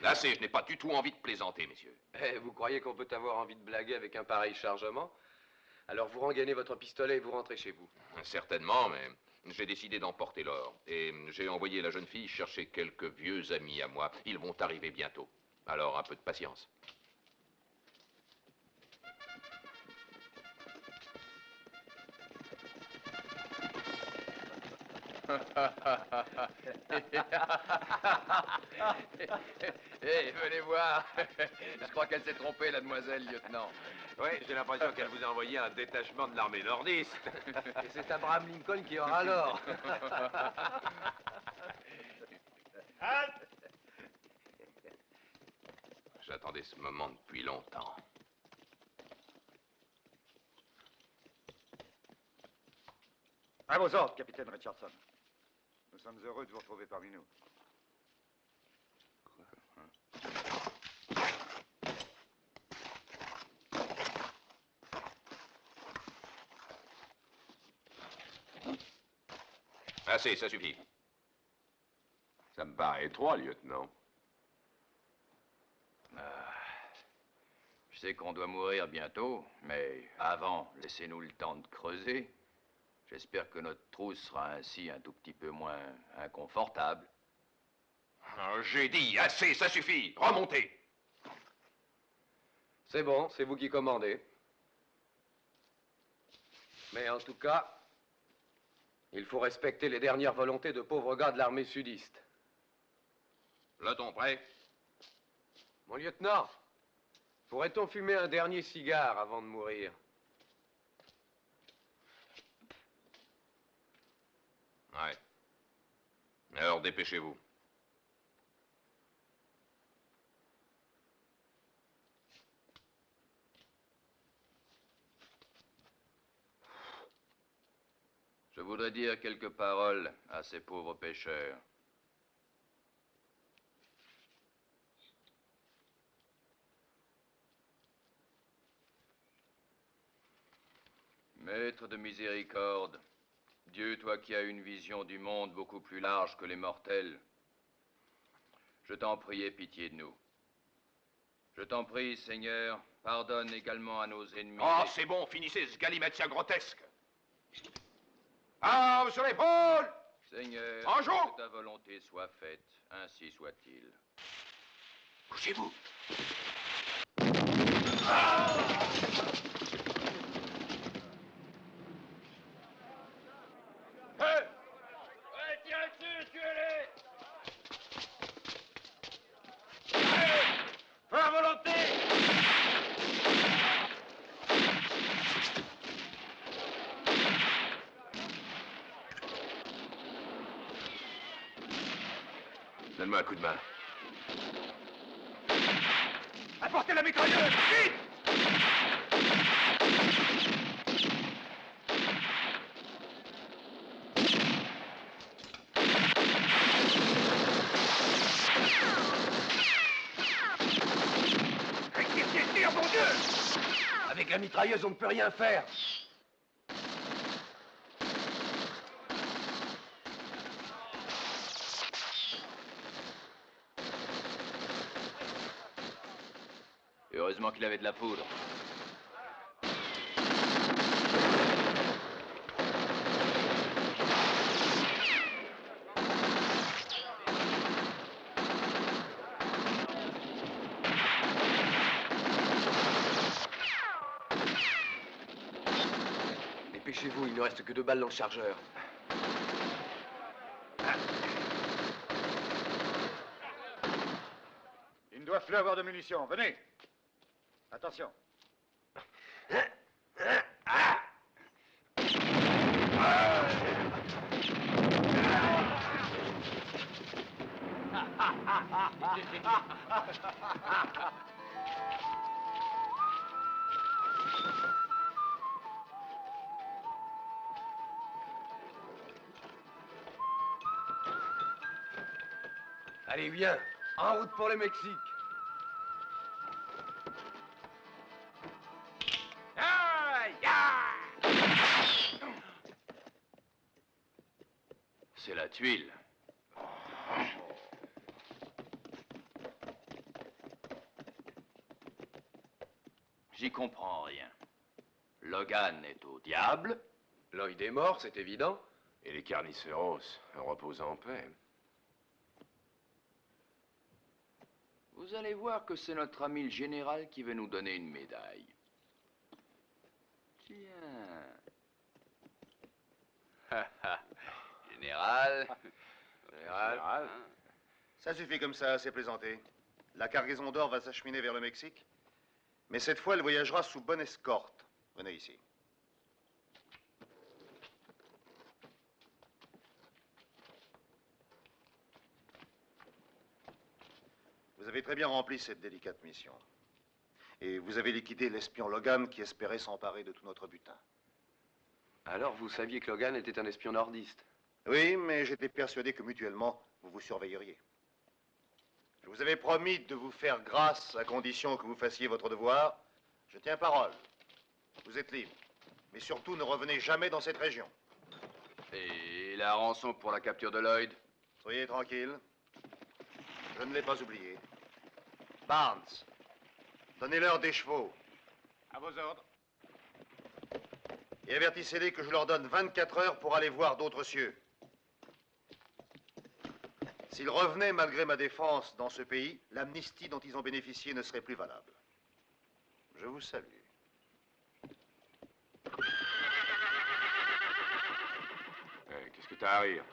Assez, je n'ai pas du tout envie de plaisanter, messieurs. Eh, vous croyez qu'on peut avoir envie de blaguer avec un pareil chargement? Alors vous rengainez votre pistolet et vous rentrez chez vous. Certainement, mais j'ai décidé d'emporter l'or. Et j'ai envoyé la jeune fille chercher quelques vieux amis à moi. Ils vont arriver bientôt. Alors, un peu de patience. Hé, venez voir. Je crois qu'elle s'est trompée, la demoiselle, lieutenant. Oui, j'ai l'impression qu'elle vous a envoyé un détachement de l'armée nordiste. Et c'est Abraham Lincoln qui aura l'or. J'attendais ce moment depuis longtemps. À vos ordres, capitaine Richardson. Nous sommes heureux de vous retrouver parmi nous. Assez, ça suffit. Ça me paraît étroit, lieutenant. Je sais qu'on doit mourir bientôt, mais avant, laissez-nous le temps de creuser. J'espère que notre trousse sera ainsi un tout petit peu moins inconfortable. J'ai dit assez, ça suffit. Remontez. C'est bon, c'est vous qui commandez. Mais en tout cas, il faut respecter les dernières volontés de pauvres gars de l'armée sudiste. Peloton prêt? Mon lieutenant, pourrait-on fumer un dernier cigare avant de mourir? Ouais. Alors, dépêchez-vous. voudrais dire quelques paroles à ces pauvres pêcheurs. Maître de miséricorde, Dieu, toi qui as une vision du monde beaucoup plus large que les mortels, je t'en prie, aie pitié de nous. Je t'en prie, Seigneur, pardonne également à nos ennemis. Oh, c'est bon, finissez ce galimatia grotesque. Armes sur l'épaule! Seigneur, en joue! que ta volonté soit faite, ainsi soit-il. Couchez-vous. Tirez dessus, tuez-les! Feu à volonté! Donne-moi un coup de main. Apportez la mitrailleuse! Vite! Tire, mon Dieu! Avec la mitrailleuse, on ne peut rien faire. Heureusement qu'il avait de la poudre. Dépêchez-vous, il ne reste que 2 balles dans le chargeur. Il ne doit plus avoir de munitions. Venez. Attention. Allez, viens. En route pour le Mexique. C'est la tuile. J'y comprends rien. Logan est au diable. Lloyd est mort, c'est évident. Et les carniceros reposent en paix. Vous allez voir que c'est notre ami le général qui veut nous donner une médaille. Tiens. Général. Général. Ça suffit comme ça, c'est plaisanté. La cargaison d'or va s'acheminer vers le Mexique. Mais cette fois, elle voyagera sous bonne escorte. Venez ici. Vous avez très bien rempli cette délicate mission. Et vous avez liquidé l'espion Logan qui espérait s'emparer de tout notre butin. Alors, vous saviez que Logan était un espion nordiste? Oui, mais j'étais persuadé que mutuellement, vous vous surveilleriez. Je vous avais promis de vous faire grâce à condition que vous fassiez votre devoir. Je tiens parole. Vous êtes libre. Mais surtout, ne revenez jamais dans cette région. Et la rançon pour la capture de Lloyd? Soyez tranquille. Je ne l'ai pas oublié. Barnes, donnez-leur des chevaux. À vos ordres. Et avertissez-les que je leur donne 24 heures pour aller voir d'autres cieux. S'ils revenaient malgré ma défense dans ce pays, l'amnistie dont ils ont bénéficié ne serait plus valable. Je vous salue. Qu'est-ce que t'as à rire?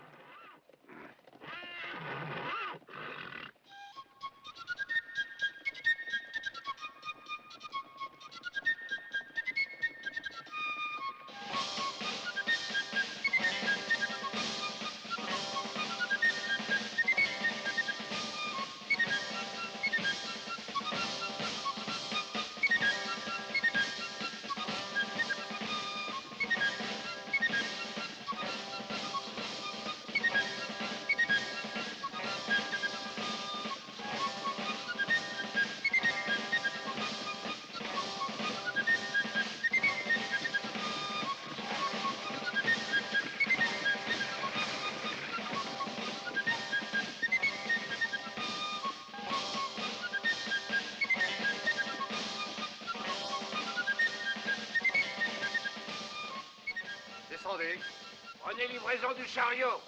Prenez livraison du chariot.